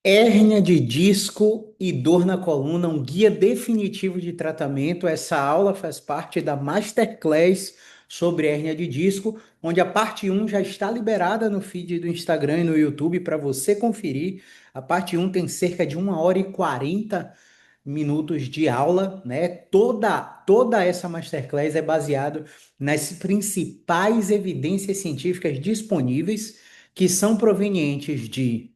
Hérnia de disco e dor na coluna, um guia definitivo de tratamento. Essa aula faz parte da Masterclass sobre hérnia de disco, onde a parte um já está liberada no feed do Instagram e no YouTube para você conferir. A parte um tem cerca de 1 hora e 40 minutos de aula, né? Toda essa Masterclass é baseado nas principais evidências científicas disponíveis, que são provenientes de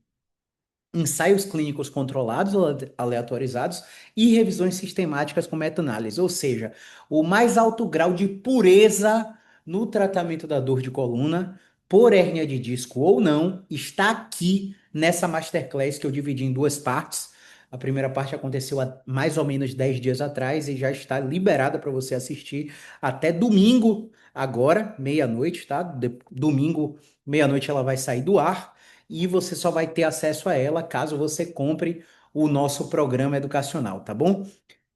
ensaios clínicos controlados ou aleatorizados e revisões sistemáticas com meta-análise, ou seja, o mais alto grau de pureza no tratamento da dor de coluna, por hérnia de disco ou não, está aqui nessa masterclass que eu dividi em duas partes. A primeira parte aconteceu há mais ou menos 10 dias atrás e já está liberada para você assistir até domingo, agora, meia-noite, tá? Domingo, meia-noite, ela vai sair do ar e você só vai ter acesso a ela caso você compre o nosso programa educacional, tá bom?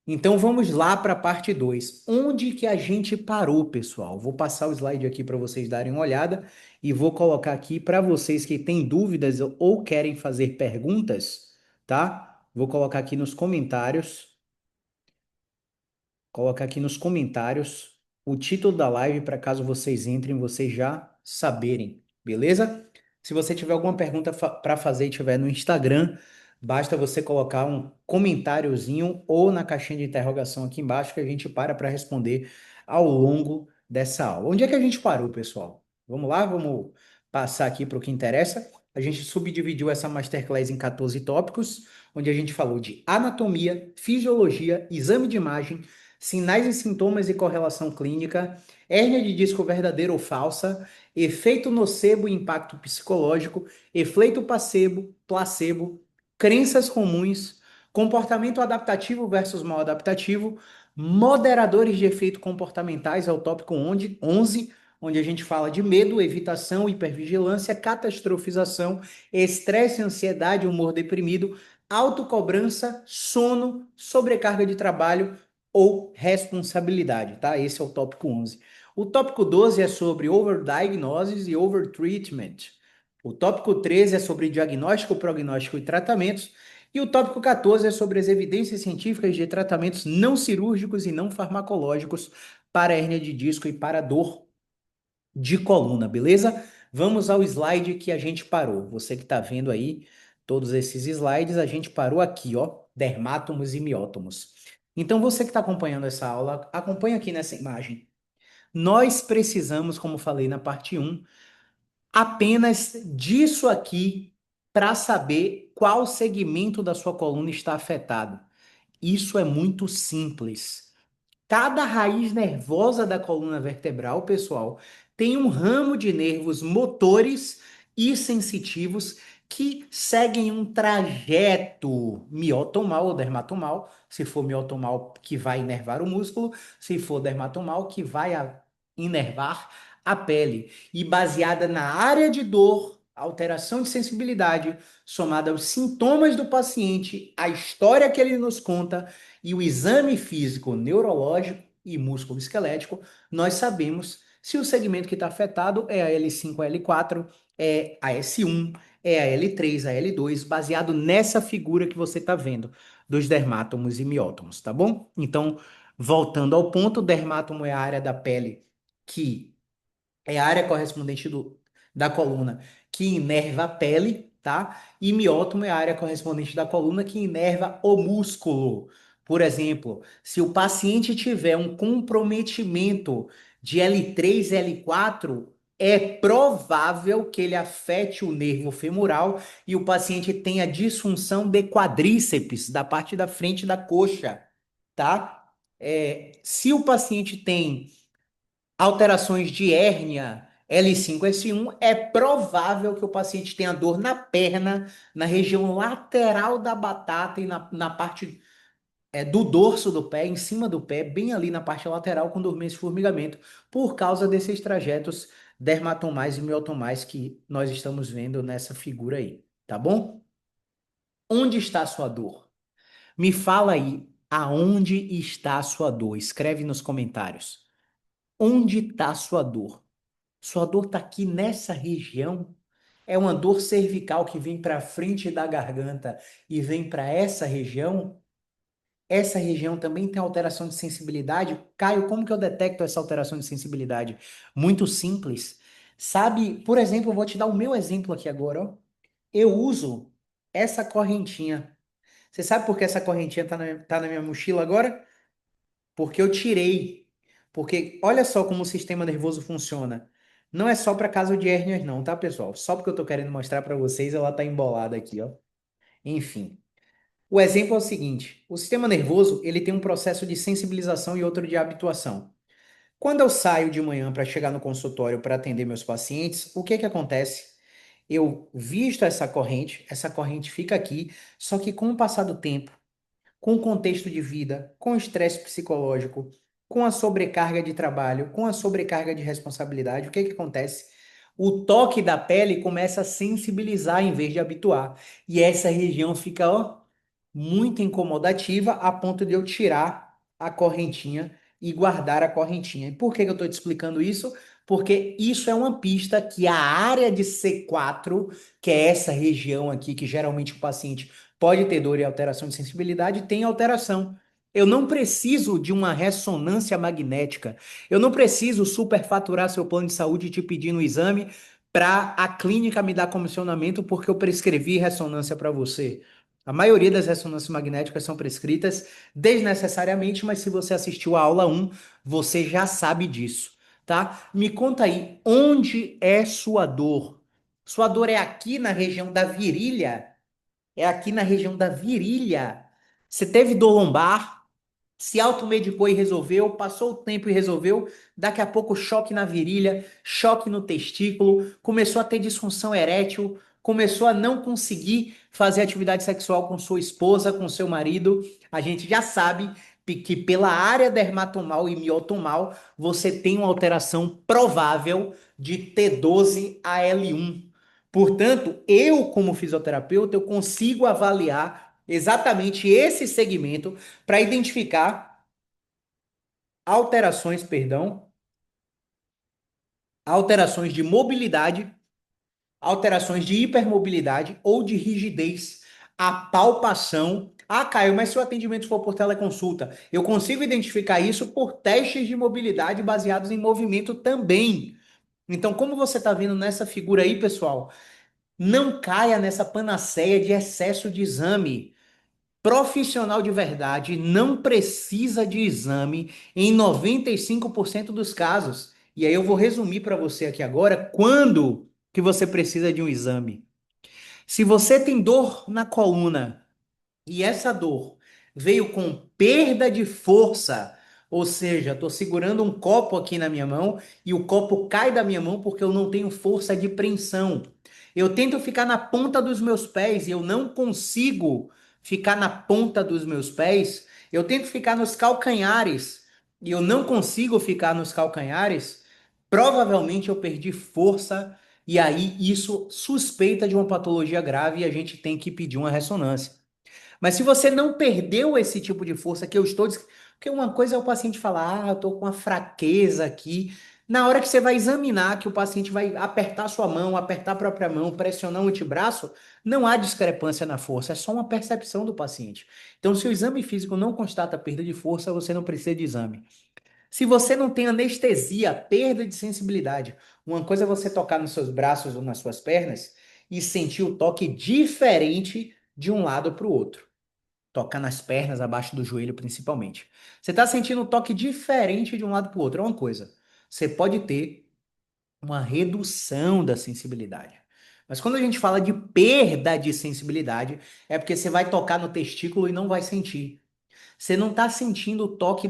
Então vamos lá para a parte 2. Onde que a gente parou, pessoal? Vou passar o slide aqui para vocês darem uma olhada e vou colocar aqui para vocês que têm dúvidas ou querem fazer perguntas, tá? Vou colocar aqui nos comentários colocar aqui nos comentários o título da live para caso vocês entrem, vocês já saberem, beleza? Se você tiver alguma pergunta para fazer e tiver no Instagram, basta você colocar um comentáriozinho ou na caixinha de interrogação aqui embaixo que a gente para responder ao longo dessa aula. Onde é que a gente parou, pessoal? Vamos lá, vamos passar aqui para o que interessa. A gente subdividiu essa masterclass em 14 tópicos, onde a gente falou de anatomia, fisiologia, exame de imagem, sinais e sintomas e correlação clínica, hérnia de disco verdadeira ou falsa, efeito nocebo e impacto psicológico, efeito placebo, crenças comuns, comportamento adaptativo versus mal adaptativo, moderadores de efeito comportamentais, é o tópico 11, onde a gente fala de medo, evitação, hipervigilância, catastrofização, estresse, ansiedade, humor deprimido, autocobrança, sono, sobrecarga de trabalho, ou responsabilidade, tá? Esse é o tópico 11. O tópico 12 é sobre overdiagnosis e overtreatment. O tópico 13 é sobre diagnóstico, prognóstico e tratamentos. E o tópico 14 é sobre as evidências científicas de tratamentos não cirúrgicos e não farmacológicos para hérnia de disco e para dor de coluna, beleza? Vamos ao slide que a gente parou. Você que está vendo aí todos esses slides, a gente parou aqui, ó, dermátomos e miótomos. Então, você que está acompanhando essa aula, acompanha aqui nessa imagem. Nós precisamos, como falei na parte um, apenas disso aqui para saber qual segmento da sua coluna está afetado. Isso é muito simples. Cada raiz nervosa da coluna vertebral, pessoal, tem um ramo de nervos motores e sensitivos que seguem um trajeto miotomal ou dermatomal, se for miotomal, que vai inervar o músculo, se for dermatomal, que vai inervar a pele. E baseada na área de dor, alteração de sensibilidade, somada aos sintomas do paciente, a história que ele nos conta e o exame físico neurológico e músculo-esquelético, nós sabemos se o segmento que está afetado é a L5, a L4, é a S1, é a L3, a L2, baseado nessa figura que você está vendo dos dermátomos e miótomos, tá bom? Então, voltando ao ponto, dermátomo é a área da pele que é a área correspondente da coluna que inerva a pele, tá? E miótomo é a área correspondente da coluna que inerva o músculo. Por exemplo, se o paciente tiver um comprometimento de L3, L4, é provável que ele afete o nervo femoral e o paciente tenha disfunção de quadríceps, da parte da frente da coxa, tá? Se o paciente tem alterações de hérnia L5, S1, é provável que o paciente tenha dor na perna, na região lateral da batata e na parte do dorso do pé, em cima do pé, bem ali na parte lateral, com dormência e formigamento, por causa desses trajetos dermatomais e miotomais que nós estamos vendo nessa figura aí, tá bom? Onde está a sua dor? Me fala aí, aonde está a sua dor? Escreve nos comentários. Onde está a sua dor? Sua dor está aqui nessa região. É uma dor cervical que vem para frente da garganta e vem para essa região também tem alteração de sensibilidade. Caio, como que eu detecto essa alteração de sensibilidade? Muito simples. Sabe, por exemplo, eu vou te dar o meu exemplo aqui agora, ó. Eu uso essa correntinha. Você sabe por que essa correntinha tá na minha mochila agora? Porque eu tirei. Porque olha só como o sistema nervoso funciona. Não é só para caso de hérnias, não, tá, pessoal? Só porque eu tô querendo mostrar para vocês, ela tá embolada aqui, ó. Enfim. O exemplo é o seguinte: o sistema nervoso, ele tem um processo de sensibilização e outro de habituação. Quando eu saio de manhã para chegar no consultório para atender meus pacientes, o que que acontece? Eu visto essa corrente fica aqui, só que com o passar do tempo, com o contexto de vida, com o estresse psicológico, com a sobrecarga de trabalho, com a sobrecarga de responsabilidade, o que que acontece? O toque da pele começa a sensibilizar em vez de habituar. E essa região fica, ó, muito incomodativa a ponto de eu tirar a correntinha e guardar a correntinha. E por que que eu estou te explicando isso? Porque isso é uma pista que a área de C4, que é essa região aqui que geralmente o paciente pode ter dor e alteração de sensibilidade, tem alteração. Eu não preciso de uma ressonância magnética. Eu não preciso superfaturar seu plano de saúde te pedindo um exame para a clínica me dar comissionamento porque eu prescrevi ressonância para você. A maioria das ressonâncias magnéticas são prescritas desnecessariamente, mas se você assistiu a aula um, você já sabe disso, tá? Me conta aí, onde é sua dor? Sua dor é aqui na região da virilha? É aqui na região da virilha. Você teve dor lombar, se automedicou e resolveu, passou o tempo e resolveu, daqui a pouco choque na virilha, choque no testículo, começou a ter disfunção erétil, começou a não conseguir fazer atividade sexual com sua esposa, com seu marido. A gente já sabe que pela área dermatomal e miotomal você tem uma alteração provável de T12 a L1. Portanto, eu como fisioterapeuta, eu consigo avaliar exatamente esse segmento para identificar alterações de mobilidade, alterações de hipermobilidade ou de rigidez. A palpação. Ah, Caio, mas se o atendimento for por teleconsulta, eu consigo identificar isso por testes de mobilidade baseados em movimento também. Então, como você está vendo nessa figura aí, pessoal, não caia nessa panaceia de excesso de exame. Profissional de verdade não precisa de exame em 95% dos casos. E aí eu vou resumir para você aqui agora quando que você precisa de um exame. Se você tem dor na coluna e essa dor veio com perda de força, ou seja, estou segurando um copo aqui na minha mão e o copo cai da minha mão porque eu não tenho força de preensão. Eu tento ficar na ponta dos meus pés e eu não consigo ficar na ponta dos meus pés. Eu tento ficar nos calcanhares e eu não consigo ficar nos calcanhares. Provavelmente eu perdi força e aí isso suspeita de uma patologia grave e a gente tem que pedir uma ressonância. Mas se você não perdeu esse tipo de força que eu estou. Porque uma coisa é o paciente falar, eu estou com uma fraqueza aqui. Na hora que você vai examinar, que o paciente vai apertar sua mão, apertar a própria mão, pressionar o antebraço, não há discrepância na força, é só uma percepção do paciente. Então, se o exame físico não constata perda de força, você não precisa de exame. Se você não tem anestesia, perda de sensibilidade, uma coisa é você tocar nos seus braços ou nas suas pernas e sentir o toque diferente de um lado para o outro. Tocar nas pernas, abaixo do joelho, principalmente. Você está sentindo um toque diferente de um lado para o outro. É uma coisa. Você pode ter uma redução da sensibilidade. Mas quando a gente fala de perda de sensibilidade, é porque você vai tocar no testículo e não vai sentir. Você não está sentindo o toque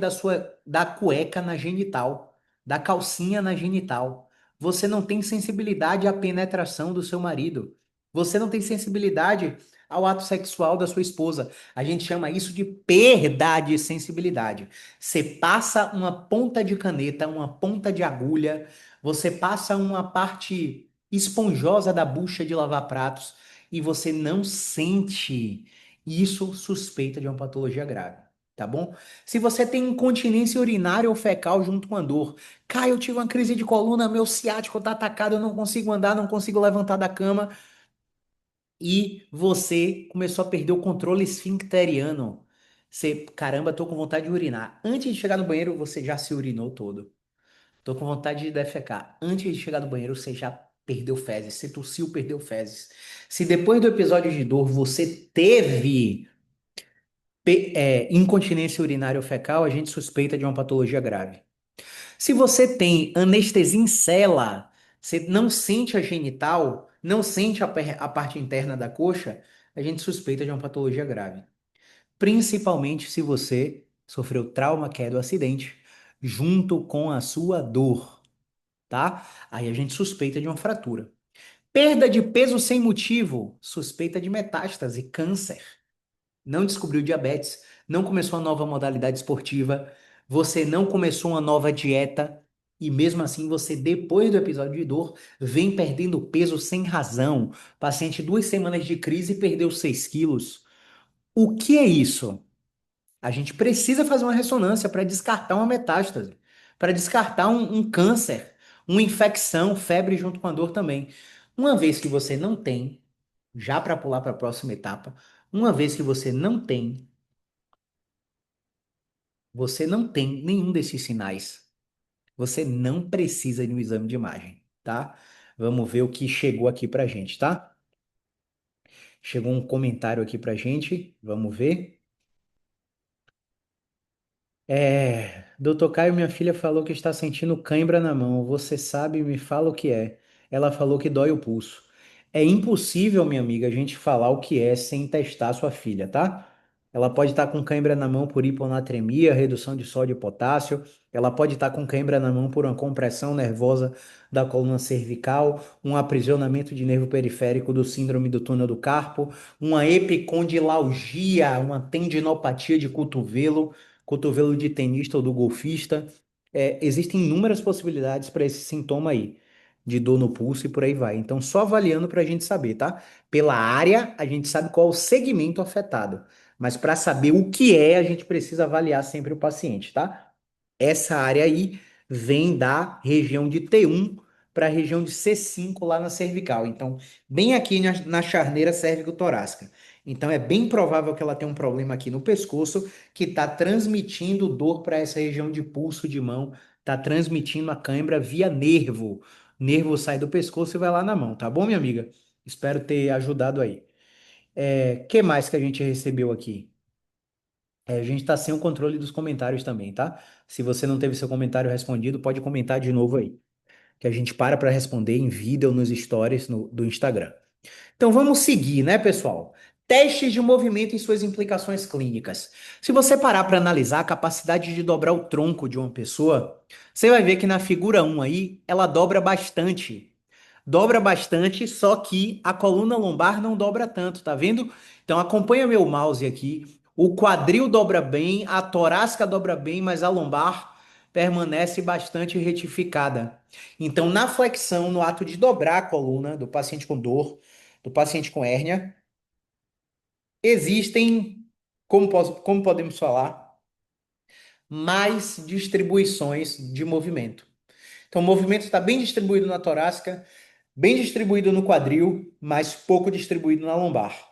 da cueca na genital, da calcinha na genital. Você não tem sensibilidade à penetração do seu marido. Você não tem sensibilidade ao ato sexual da sua esposa. A gente chama isso de perda de sensibilidade. Você passa uma ponta de caneta, uma ponta de agulha, você passa uma parte esponjosa da bucha de lavar pratos e você não sente. Isso suspeita de uma patologia grave. tá bom? Se você tem incontinência urinária ou fecal junto com a dor, Caio, eu tive uma crise de coluna, meu ciático tá atacado, eu não consigo andar, não consigo levantar da cama, e você começou a perder o controle esfincteriano. Você, caramba, tô com vontade de urinar. Antes de chegar no banheiro, você já se urinou todo. Tô com vontade de defecar. Antes de chegar no banheiro, você já perdeu fezes. Você tossiu, perdeu fezes. Se depois do episódio de dor você teve incontinência urinária ou fecal, a gente suspeita de uma patologia grave. Se você tem anestesia em cela, você não sente a genital, não sente a parte interna da coxa, a gente suspeita de uma patologia grave. Principalmente se você sofreu trauma, queda ou acidente, junto com a sua dor, tá? Aí a gente suspeita de uma fratura. Perda de peso sem motivo, suspeita de metástase, câncer. Não descobriu diabetes, não começou uma nova modalidade esportiva, você não começou uma nova dieta e mesmo assim você, depois do episódio de dor, vem perdendo peso sem razão. Paciente 2 semanas de crise e perdeu 6 quilos. O que é isso? A gente precisa fazer uma ressonância para descartar uma metástase, para descartar um câncer, uma infecção, febre junto com a dor também. Uma vez que você não tem, já para pular para a próxima etapa, uma vez que você não tem nenhum desses sinais, você não precisa de um exame de imagem, tá? Vamos ver o que chegou aqui pra gente, tá? Chegou um comentário aqui pra gente, vamos ver. Doutor Caio, minha filha falou que está sentindo cãibra na mão. Você sabe, me fala o que é. Ela falou que dói o pulso. É impossível, minha amiga, a gente falar o que é sem testar sua filha, tá? Ela pode estar com cãibra na mão por hiponatremia, redução de sódio e potássio. Ela pode estar com cãibra na mão por uma compressão nervosa da coluna cervical, um aprisionamento de nervo periférico do síndrome do túnel do carpo, uma epicondilalgia, uma tendinopatia de cotovelo de tenista ou do golfista. Existem inúmeras possibilidades para esse sintoma aí, de dor no pulso e por aí vai. Então, só avaliando para a gente saber, tá? Pela área, a gente sabe qual é o segmento afetado, mas para saber o que é, a gente precisa avaliar sempre o paciente, tá? Essa área aí vem da região de T1 para a região de C5 lá na cervical. Então, bem aqui na charneira cérvico-torácica. Então, é bem provável que ela tenha um problema aqui no pescoço que está transmitindo dor para essa região de pulso de mão, está transmitindo a cãibra via nervo. O nervo sai do pescoço e vai lá na mão, tá bom, minha amiga? Espero ter ajudado aí. Que mais que a gente recebeu aqui? A gente está sem o controle dos comentários também, tá? Se você não teve seu comentário respondido, pode comentar de novo aí, que a gente para responder em vídeo ou nos stories do Instagram. Então vamos seguir, né, pessoal? Testes de movimento e suas implicações clínicas. Se você parar para analisar a capacidade de dobrar o tronco de uma pessoa, você vai ver que na figura 1 aí, ela dobra bastante. Dobra bastante, só que a coluna lombar não dobra tanto, tá vendo? Então acompanha meu mouse aqui. O quadril dobra bem, a torácica dobra bem, mas a lombar permanece bastante retificada. Então, na flexão, no ato de dobrar a coluna do paciente com dor, do paciente com hérnia, existem, como podemos falar, mais distribuições de movimento. Então, o movimento está bem distribuído na torácica, bem distribuído no quadril, mas pouco distribuído na lombar.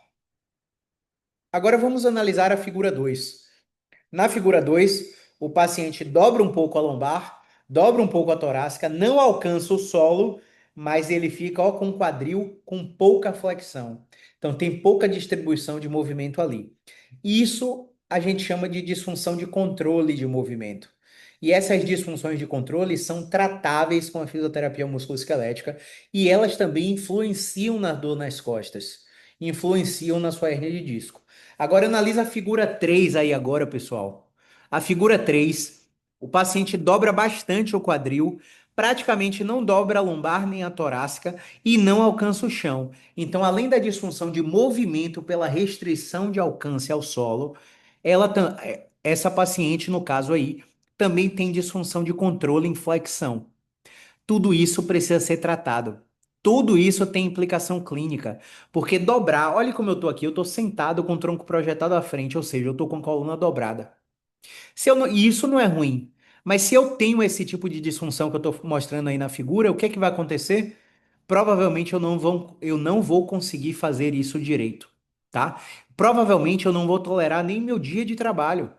Agora vamos analisar a figura 2. Na figura 2, o paciente dobra um pouco a lombar, dobra um pouco a torácica, não alcança o solo, mas ele fica ó, com o quadril com pouca flexão. Então tem pouca distribuição de movimento ali. Isso a gente chama de disfunção de controle de movimento. E essas disfunções de controle são tratáveis com a fisioterapia musculoesquelética e elas também influenciam na dor nas costas, influenciam na sua hernia de disco. Agora analisa a figura 3 aí agora, pessoal. A figura 3, o paciente dobra bastante o quadril, praticamente não dobra a lombar nem a torácica e não alcança o chão. Então, além da disfunção de movimento pela restrição de alcance ao solo, essa paciente, no caso aí, também tem disfunção de controle em flexão. Tudo isso precisa ser tratado. Tudo isso tem implicação clínica, porque dobrar, olha como eu tô aqui, eu tô sentado com o tronco projetado à frente, ou seja, eu tô com a coluna dobrada. Se eu não, e isso não é ruim. Mas se eu tenho esse tipo de disfunção que eu estou mostrando aí na figura, o que é que vai acontecer? Provavelmente eu não vou conseguir fazer isso direito, tá? Provavelmente eu não vou tolerar nem meu dia de trabalho.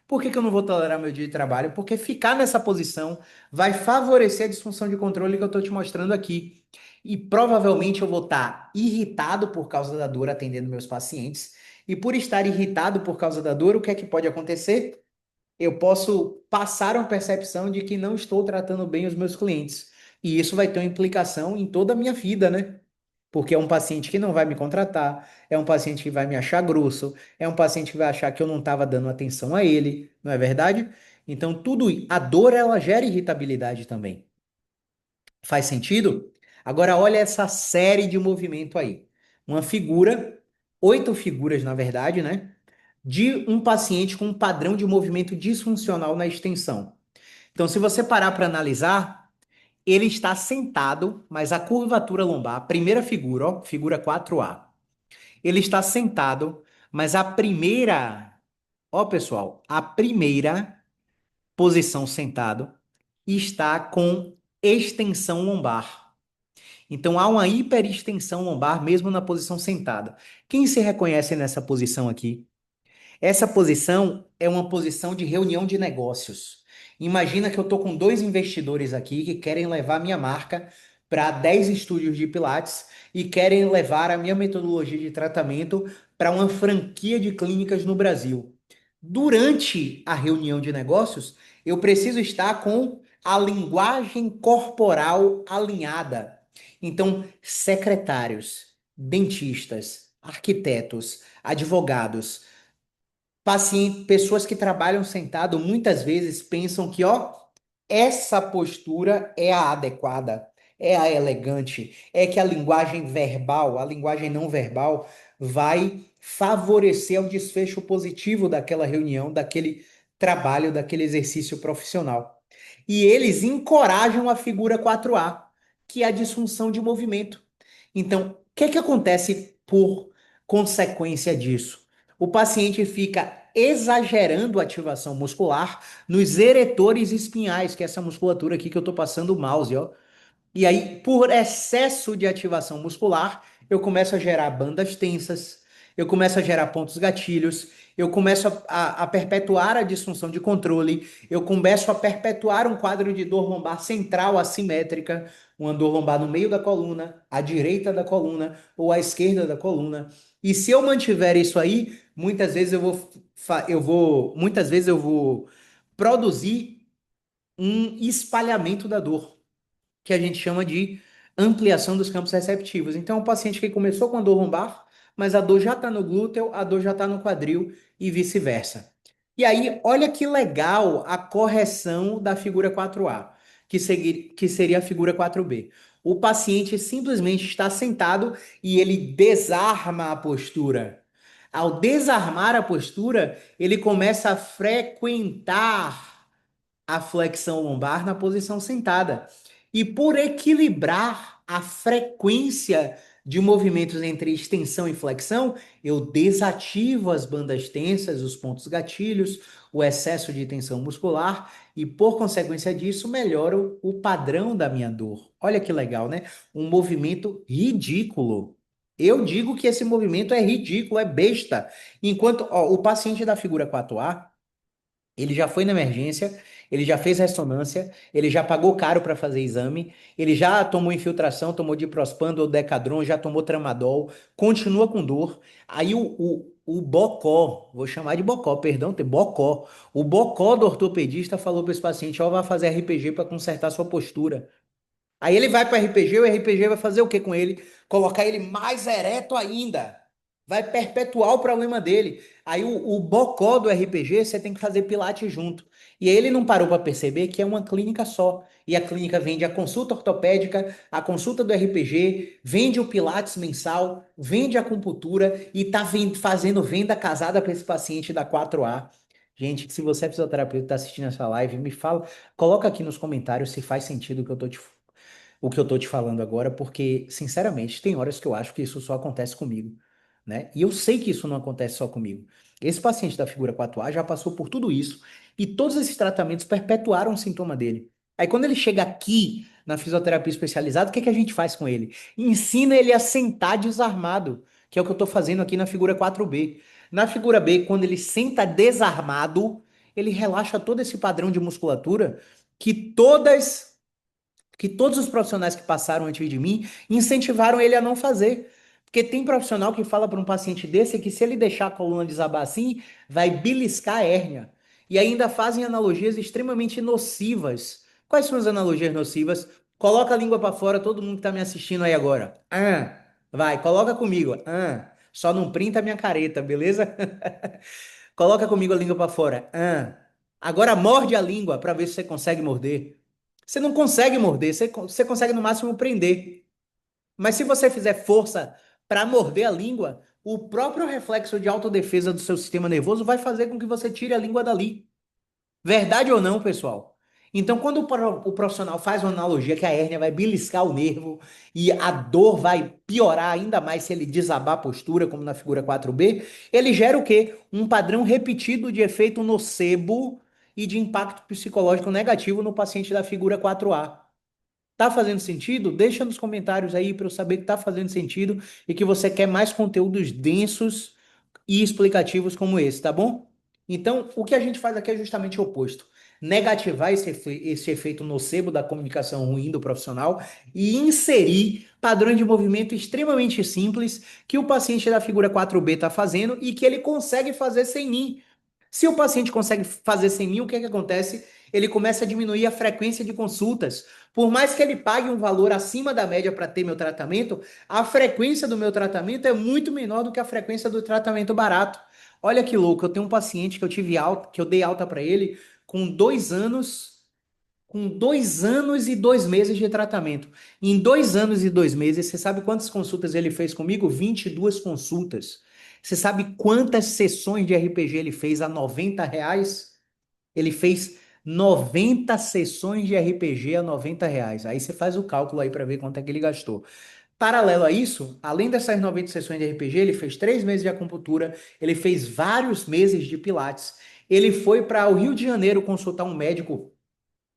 Por que que eu não vou tolerar meu dia de trabalho? Porque ficar nessa posição vai favorecer a disfunção de controle que eu estou te mostrando aqui. E provavelmente eu vou estar irritado por causa da dor atendendo meus pacientes. E por estar irritado por causa da dor, o que é que pode acontecer? Eu posso passar uma percepção de que não estou tratando bem os meus clientes. E isso vai ter uma implicação em toda a minha vida, né? Porque é um paciente que não vai me contratar, é um paciente que vai me achar grosso, é um paciente que vai achar que eu não estava dando atenção a ele, não é verdade? Então, a dor, ela gera irritabilidade também. Faz sentido? Agora, olha essa série de movimento aí. Uma figura, 8 figuras, na verdade, né? De um paciente com um padrão de movimento disfuncional na extensão. Então, se você parar para analisar, ele está sentado, mas a curvatura lombar, a primeira figura, ó, figura 4A. Ele está sentado, mas a primeira, ó pessoal, a primeira posição sentado está com extensão lombar. Então há uma hiperextensão lombar mesmo na posição sentada. Quem se reconhece nessa posição aqui? Essa posição é uma posição de reunião de negócios. Imagina que eu estou com dois investidores aqui que querem levar minha marca para 10 estúdios de Pilates e querem levar a minha metodologia de tratamento para uma franquia de clínicas no Brasil. Durante a reunião de negócios, eu preciso estar com a linguagem corporal alinhada. Então, secretários, dentistas, arquitetos, advogados, pessoas que trabalham sentado muitas vezes pensam que, ó, essa postura é a adequada, é a elegante, é que a linguagem verbal, a linguagem não verbal, vai favorecer o desfecho positivo daquela reunião, daquele trabalho, daquele exercício profissional. E eles encorajam a figura 4A, que é a disfunção de movimento. Então, o que é que acontece por consequência disso? O paciente fica exagerando a ativação muscular nos eretores espinhais, que é essa musculatura aqui que eu estou passando o mouse, ó. E aí, por excesso de ativação muscular, eu começo a gerar bandas tensas, eu começo a gerar pontos gatilhos, eu começo a perpetuar a disfunção de controle, eu começo a perpetuar um quadro de dor lombar central assimétrica, uma dor lombar no meio da coluna, à direita da coluna ou à esquerda da coluna. E se eu mantiver isso aí, muitas vezes eu vou produzir um espalhamento da dor que a gente chama de ampliação dos campos receptivos. Então, é um paciente que começou com a dor lombar, mas a dor já está no glúteo, a dor já está no quadril e vice-versa. E aí, olha que legal a correção da figura 4A, que seria a figura 4B. O paciente simplesmente está sentado e ele desarma a postura. Ao desarmar a postura, ele começa a frequentar a flexão lombar na posição sentada. E por equilibrar a frequência de movimentos entre extensão e flexão, eu desativo as bandas tensas, os pontos gatilhos, o excesso de tensão muscular e, por consequência disso, melhoro o padrão da minha dor. Olha que legal, né? Um movimento ridículo. Eu digo que esse movimento é ridículo, é besta. Enquanto, ó, o paciente da figura 4A ele já foi na emergência, ele já fez ressonância, ele já pagou caro para fazer exame, ele já tomou infiltração, tomou diprospan ou Decadron, já tomou tramadol, continua com dor. Aí o bocó, vou chamar de bocó, perdão, tem bocó. O bocó do ortopedista falou para esse paciente, ó, vai fazer RPG para consertar sua postura. Aí ele vai para RPG, o RPG vai fazer o que com ele? Colocar ele mais ereto ainda. Vai perpetuar o problema dele. Aí o bocó do RPG, você tem que fazer pilates junto. E aí ele não parou para perceber que é uma clínica só. E a clínica vende a consulta ortopédica, a consulta do RPG, vende o pilates mensal, vende a acupuntura e tá fazendo venda casada para esse paciente da 4A. Gente, se você é fisioterapeuta e está assistindo essa live, me fala, coloca aqui nos comentários se faz sentido o que eu tô te falando agora, porque, sinceramente, tem horas que eu acho que isso só acontece comigo. né? E eu sei que isso não acontece só comigo. Esse paciente da figura 4A já passou por tudo isso e todos esses tratamentos perpetuaram o sintoma dele. Aí quando ele chega aqui na fisioterapia especializada, o que é que a gente faz com ele? Ensina ele a sentar desarmado, que é o que eu estou fazendo aqui na figura 4B. Na figura B, quando ele senta desarmado, ele relaxa todo esse padrão de musculatura que todos os profissionais que passaram antes de mim incentivaram ele a não fazer. Porque tem profissional que fala para um paciente desse que se ele deixar a coluna desabar assim, vai beliscar a hérnia. E ainda fazem analogias extremamente nocivas. Quais são as analogias nocivas? Coloca a língua para fora, todo mundo que está me assistindo aí agora. Vai, coloca comigo. Só não printa a minha careta, beleza? Coloca comigo a língua para fora. Agora morde a língua para ver se você consegue morder. Você não consegue morder, você consegue no máximo prender. Mas se você fizer força para morder a língua, o próprio reflexo de autodefesa do seu sistema nervoso vai fazer com que você tire a língua dali. Verdade ou não, pessoal? Então, quando o profissional faz uma analogia que a hérnia vai beliscar o nervo e a dor vai piorar ainda mais se ele desabar a postura, como na figura 4B, ele gera o quê? Um padrão repetido de efeito nocebo e de impacto psicológico negativo no paciente da figura 4A. Tá fazendo sentido? Deixa nos comentários aí para eu saber que tá fazendo sentido e que você quer mais conteúdos densos e explicativos como esse, tá bom? Então, o que a gente faz aqui é justamente o oposto. Negativar esse efeito nocebo da comunicação ruim do profissional e inserir padrões de movimento extremamente simples que o paciente da figura 4B está fazendo e que ele consegue fazer sem mim. Se o paciente consegue fazer sem mim, o que é que acontece? Ele começa a diminuir a frequência de consultas. Por mais que ele pague um valor acima da média para ter meu tratamento, a frequência do meu tratamento é muito menor do que a frequência do tratamento barato. Olha que louco, eu tenho um paciente que eu tive alta, que eu dei alta para ele com 2 anos, com 2 anos e 2 meses de tratamento. Em 2 anos e 2 meses, você sabe quantas consultas ele fez comigo? 22 consultas. Você sabe quantas sessões de RPG ele fez a R$ 90? Ele fez 90 sessões de RPG a R$ 90. Aí você faz o cálculo aí para ver quanto é que ele gastou. Paralelo a isso, além dessas 90 sessões de RPG, ele fez 3 meses de acupuntura, ele fez vários meses de pilates. Ele foi para o Rio de Janeiro consultar um médico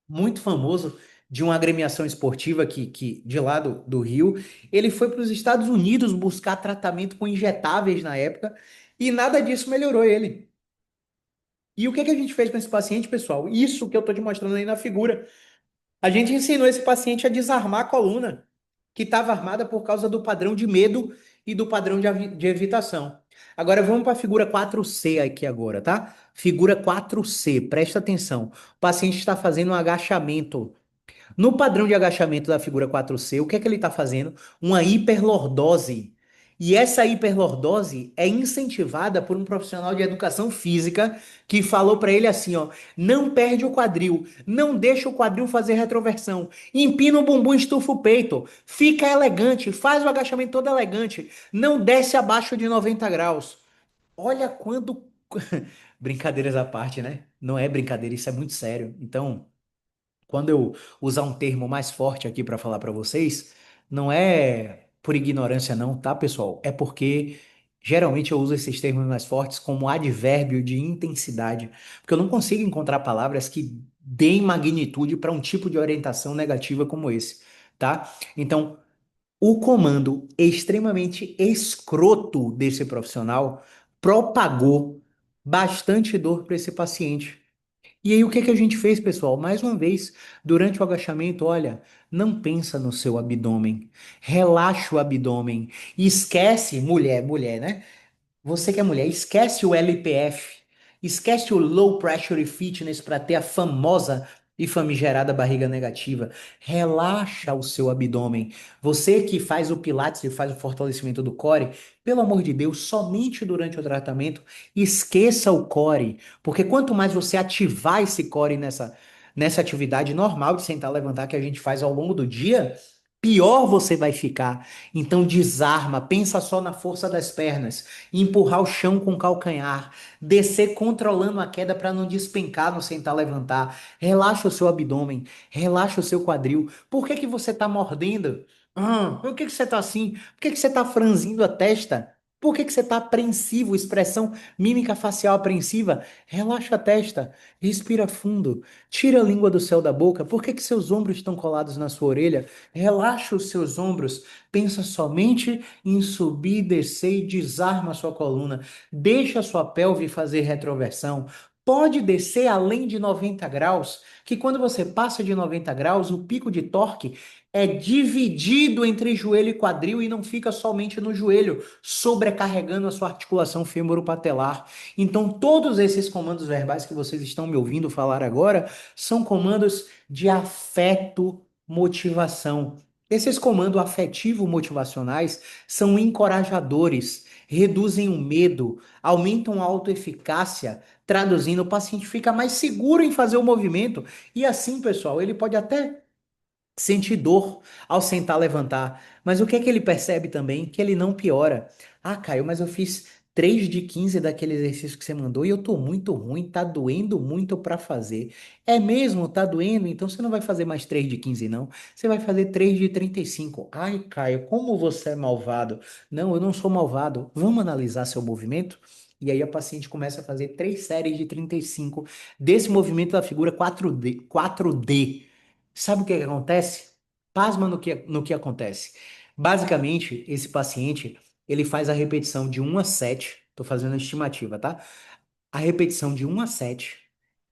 muito famoso de uma agremiação esportiva que de lá do Rio. Ele foi para os Estados Unidos buscar tratamento com injetáveis na época e nada disso melhorou ele. E o que que a gente fez com esse paciente, pessoal? Isso que eu estou te mostrando aí na figura. A gente ensinou esse paciente a desarmar a coluna, que estava armada por causa do padrão de medo e do padrão de evitação. Agora vamos para a figura 4C aqui agora, tá? Figura 4C, presta atenção. O paciente está fazendo um agachamento. No padrão de agachamento da figura 4C, o que é que ele está fazendo? Uma hiperlordose. E essa hiperlordose é incentivada por um profissional de educação física que falou para ele assim, ó, não perde o quadril, não deixa o quadril fazer retroversão, empina o bumbum, estufa o peito, fica elegante, faz o agachamento todo elegante, não desce abaixo de 90 graus. Olha quando... Brincadeiras à parte, né? Não é brincadeira, isso é muito sério. Então... Quando eu usar um termo mais forte aqui para falar para vocês, não é por ignorância não, tá, pessoal? É porque geralmente eu uso esses termos mais fortes como advérbio de intensidade, porque eu não consigo encontrar palavras que deem magnitude para um tipo de orientação negativa como esse, tá? Então, o comando extremamente escroto desse profissional propagou bastante dor para esse paciente. E aí, o que que a gente fez, pessoal? Mais uma vez, durante o agachamento, olha, não pensa no seu abdômen. Relaxa o abdômen. Esquece, mulher, né? Você que é mulher, esquece o LPF, esquece o Low Pressure Fitness para ter a famosa e famigerada barriga negativa. Relaxa o seu abdômen. Você que faz o Pilates e faz o fortalecimento do core, pelo amor de Deus, somente durante o tratamento, esqueça o core, porque quanto mais você ativar esse core nessa atividade normal de sentar e levantar que a gente faz ao longo do dia, pior você vai ficar. Então desarma, pensa só na força das pernas, empurrar o chão com o calcanhar, descer controlando a queda para não despencar no sentar levantar. Relaxa o seu abdômen, relaxa o seu quadril. Por que que você está mordendo? Por que que você está assim? Por que que você está franzindo a testa? Por que que você está apreensivo? Expressão mímica facial apreensiva. Relaxa a testa, respira fundo, tira a língua do céu da boca. Por que que seus ombros estão colados na sua orelha? Relaxa os seus ombros. Pensa somente em subir, descer e desarma a sua coluna. Deixa a sua pelve fazer retroversão. Pode descer além de 90 graus, que quando você passa de 90 graus, o pico de torque é dividido entre joelho e quadril e não fica somente no joelho sobrecarregando a sua articulação fêmuro-patelar. Então, todos esses comandos verbais que vocês estão me ouvindo falar agora são comandos de afeto, motivação. Esses comandos afetivo-motivacionais são encorajadores, reduzem o medo, aumentam a autoeficácia, traduzindo, o paciente fica mais seguro em fazer o movimento. E assim, pessoal, ele pode até sentir dor ao sentar, levantar. Mas o que é que ele percebe também? Que ele não piora. Ah, Caio, mas eu fiz 3 de 15 daquele exercício que você mandou e eu tô muito ruim, tá doendo muito para fazer. É mesmo? Tá doendo? Então você não vai fazer mais 3 de 15 não. Você vai fazer 3 de 35. Ai, Caio, como você é malvado. Não, eu não sou malvado. Vamos analisar seu movimento? E aí a paciente começa a fazer 3 séries de 35 desse movimento da figura 4D. Sabe o que que acontece? Pasma no que acontece. Basicamente, esse paciente, ele faz a repetição de 1 a 7. Tô fazendo a estimativa, tá? A repetição de 1 a 7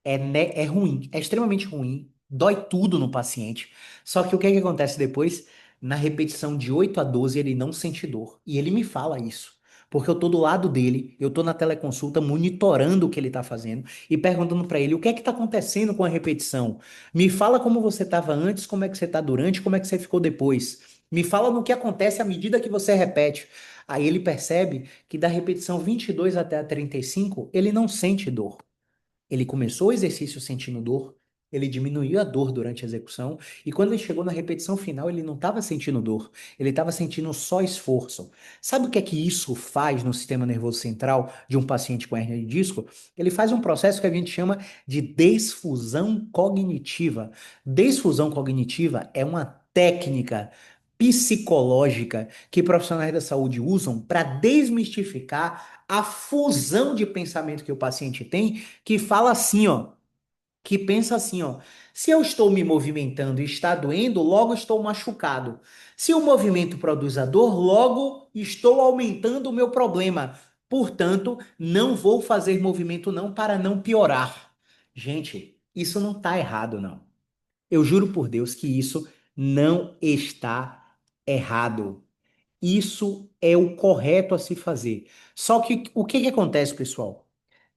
é ruim, é extremamente ruim, dói tudo no paciente. Só que o que é que acontece depois? Na repetição de 8 a 12 ele não sente dor. E ele me fala isso. Porque eu tô do lado dele, eu tô na teleconsulta monitorando o que ele tá fazendo e perguntando para ele o que é que tá acontecendo com a repetição. Me fala como você estava antes, como é que você tá durante, como é que você ficou depois. Me fala no que acontece à medida que você repete. Aí ele percebe que da repetição 22 até a 35 ele não sente dor. Ele começou o exercício sentindo dor, ele diminuiu a dor durante a execução, e quando ele chegou na repetição final, ele não estava sentindo dor, ele estava sentindo só esforço. Sabe o que é que isso faz no sistema nervoso central de um paciente com hernia de disco? Ele faz um processo que a gente chama de desfusão cognitiva. Desfusão cognitiva é uma técnica psicológica que profissionais da saúde usam para desmistificar a fusão de pensamento que o paciente tem que fala assim, ó, que pensa assim, ó, se eu estou me movimentando e está doendo, logo estou machucado. Se o movimento produz a dor, logo estou aumentando o meu problema. Portanto, não vou fazer movimento não para não piorar. Gente, isso não está errado, não. Eu juro por Deus que isso não está errado. Isso é o correto a se fazer. Só que o que que acontece, pessoal?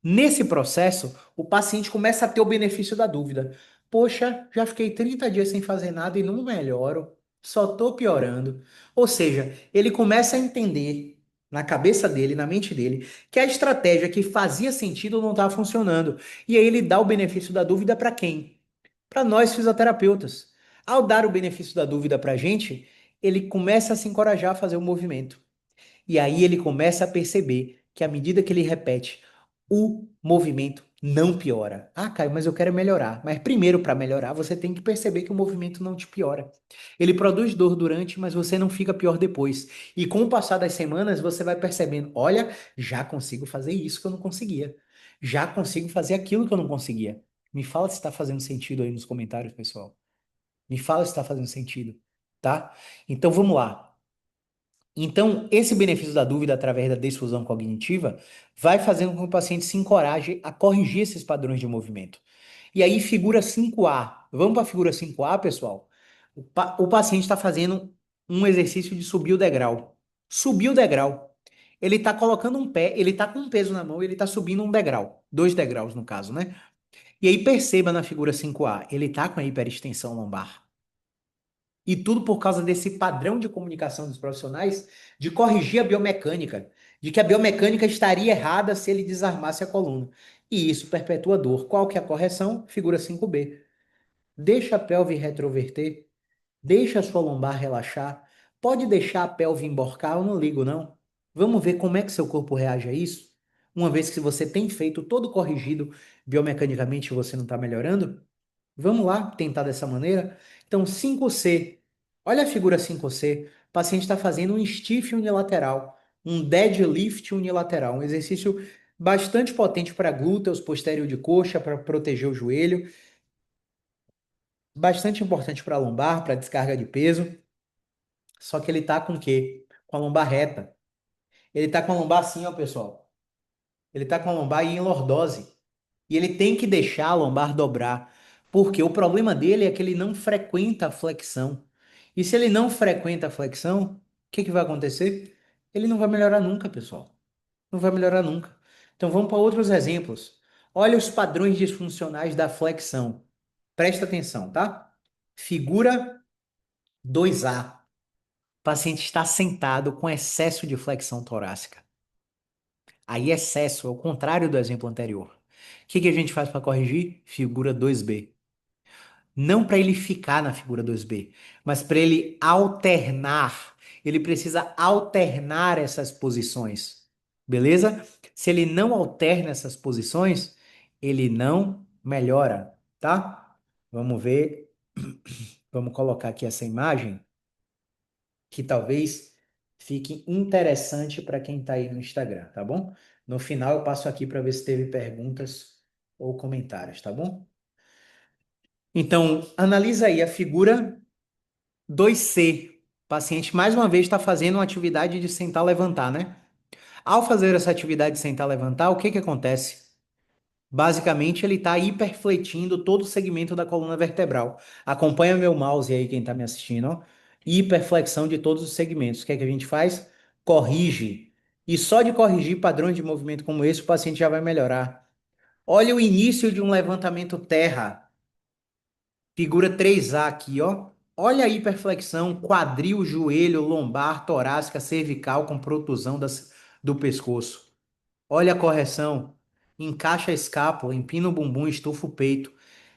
Nesse processo, o paciente começa a ter o benefício da dúvida. Poxa, já fiquei 30 dias sem fazer nada e não melhoro, só estou piorando. Ou seja, ele começa a entender na cabeça dele, na mente dele, que a estratégia que fazia sentido não estava funcionando. E aí ele dá o benefício da dúvida para quem? Para nós fisioterapeutas. Ao dar o benefício da dúvida para a gente, ele começa a se encorajar a fazer o movimento. E aí ele começa a perceber que à medida que ele repete, o movimento não piora. Ah, Caio, mas eu quero melhorar. Mas primeiro, para melhorar, você tem que perceber que o movimento não te piora. Ele produz dor durante, mas você não fica pior depois. E com o passar das semanas, você vai percebendo: olha, já consigo fazer isso que eu não conseguia. Já consigo fazer aquilo que eu não conseguia. Me fala se está fazendo sentido aí nos comentários, pessoal. Me fala se está fazendo sentido, tá? Então vamos lá. Então, esse benefício da dúvida através da desfusão cognitiva vai fazendo com que o paciente se encoraje a corrigir esses padrões de movimento. E aí, figura 5A. Vamos para a figura 5A, pessoal? O paciente está fazendo um exercício de subir o degrau. Subir o degrau. Ele está colocando um pé, ele está com um peso na mão e ele está subindo um degrau. 2 degraus, no caso, né? E aí, perceba na figura 5A, ele está com a hiperextensão lombar. E tudo por causa desse padrão de comunicação dos profissionais de corrigir a biomecânica, de que a biomecânica estaria errada se ele desarmasse a coluna. E isso perpetua a dor. Qual que é a correção? Figura 5B. Deixa a pelve retroverter, deixa a sua lombar relaxar, pode deixar a pelve emborcar, eu não ligo não. Vamos ver como é que seu corpo reage a isso? Uma vez que você tem feito todo corrigido biomecanicamente e você não está melhorando? Vamos lá tentar dessa maneira? Então, 5C. Olha a figura 5C. O paciente está fazendo um stiff unilateral. um deadlift unilateral, um exercício bastante potente para glúteos, posterior de coxa, para proteger o joelho, bastante importante para lombar, para descarga de peso. Só que ele tá com o quê? Com a lombar reta. Ele tá com a lombar assim, ó, pessoal. Ele tá com a lombar em lordose. E ele tem que deixar a lombar dobrar. Porque o problema dele é que ele não frequenta a flexão. E se ele não frequenta a flexão, o que que vai acontecer? Ele não vai melhorar nunca, pessoal. Não vai melhorar nunca. Então vamos para outros exemplos. Olha os padrões disfuncionais da flexão. Presta atenção, tá? Figura 2A. O paciente está sentado com excesso de flexão torácica. Aí excesso é o contrário do exemplo anterior. O que que a gente faz para corrigir? Figura 2B. Não para ele ficar na figura 2B, mas para ele alternar. Ele precisa alternar essas posições. Beleza? Se ele não alterna essas posições, ele não melhora, tá? Vamos ver, vamos colocar aqui essa imagem que talvez fique interessante para quem está aí no Instagram, tá bom? No final eu passo aqui para ver se teve perguntas ou comentários, tá bom? Então, analisa aí a figura 2C. O paciente mais uma vez está fazendo uma atividade de sentar levantar, né? Ao fazer essa atividade de sentar levantar, o que que acontece? Basicamente, ele está hiperfletindo todo o segmento da coluna vertebral. Acompanha meu mouse aí, quem está me assistindo, ó. Hiperflexão de todos os segmentos. O que é que a gente faz? Corrige. E só de corrigir padrões de movimento como esse, o paciente já vai melhorar. Olha o início de um levantamento terra. Figura 3A aqui, ó. Olha a hiperflexão, quadril, joelho, lombar, torácica, cervical com protusão do pescoço. Olha a correção. Encaixa a escápula, empina o bumbum, estufa o peito.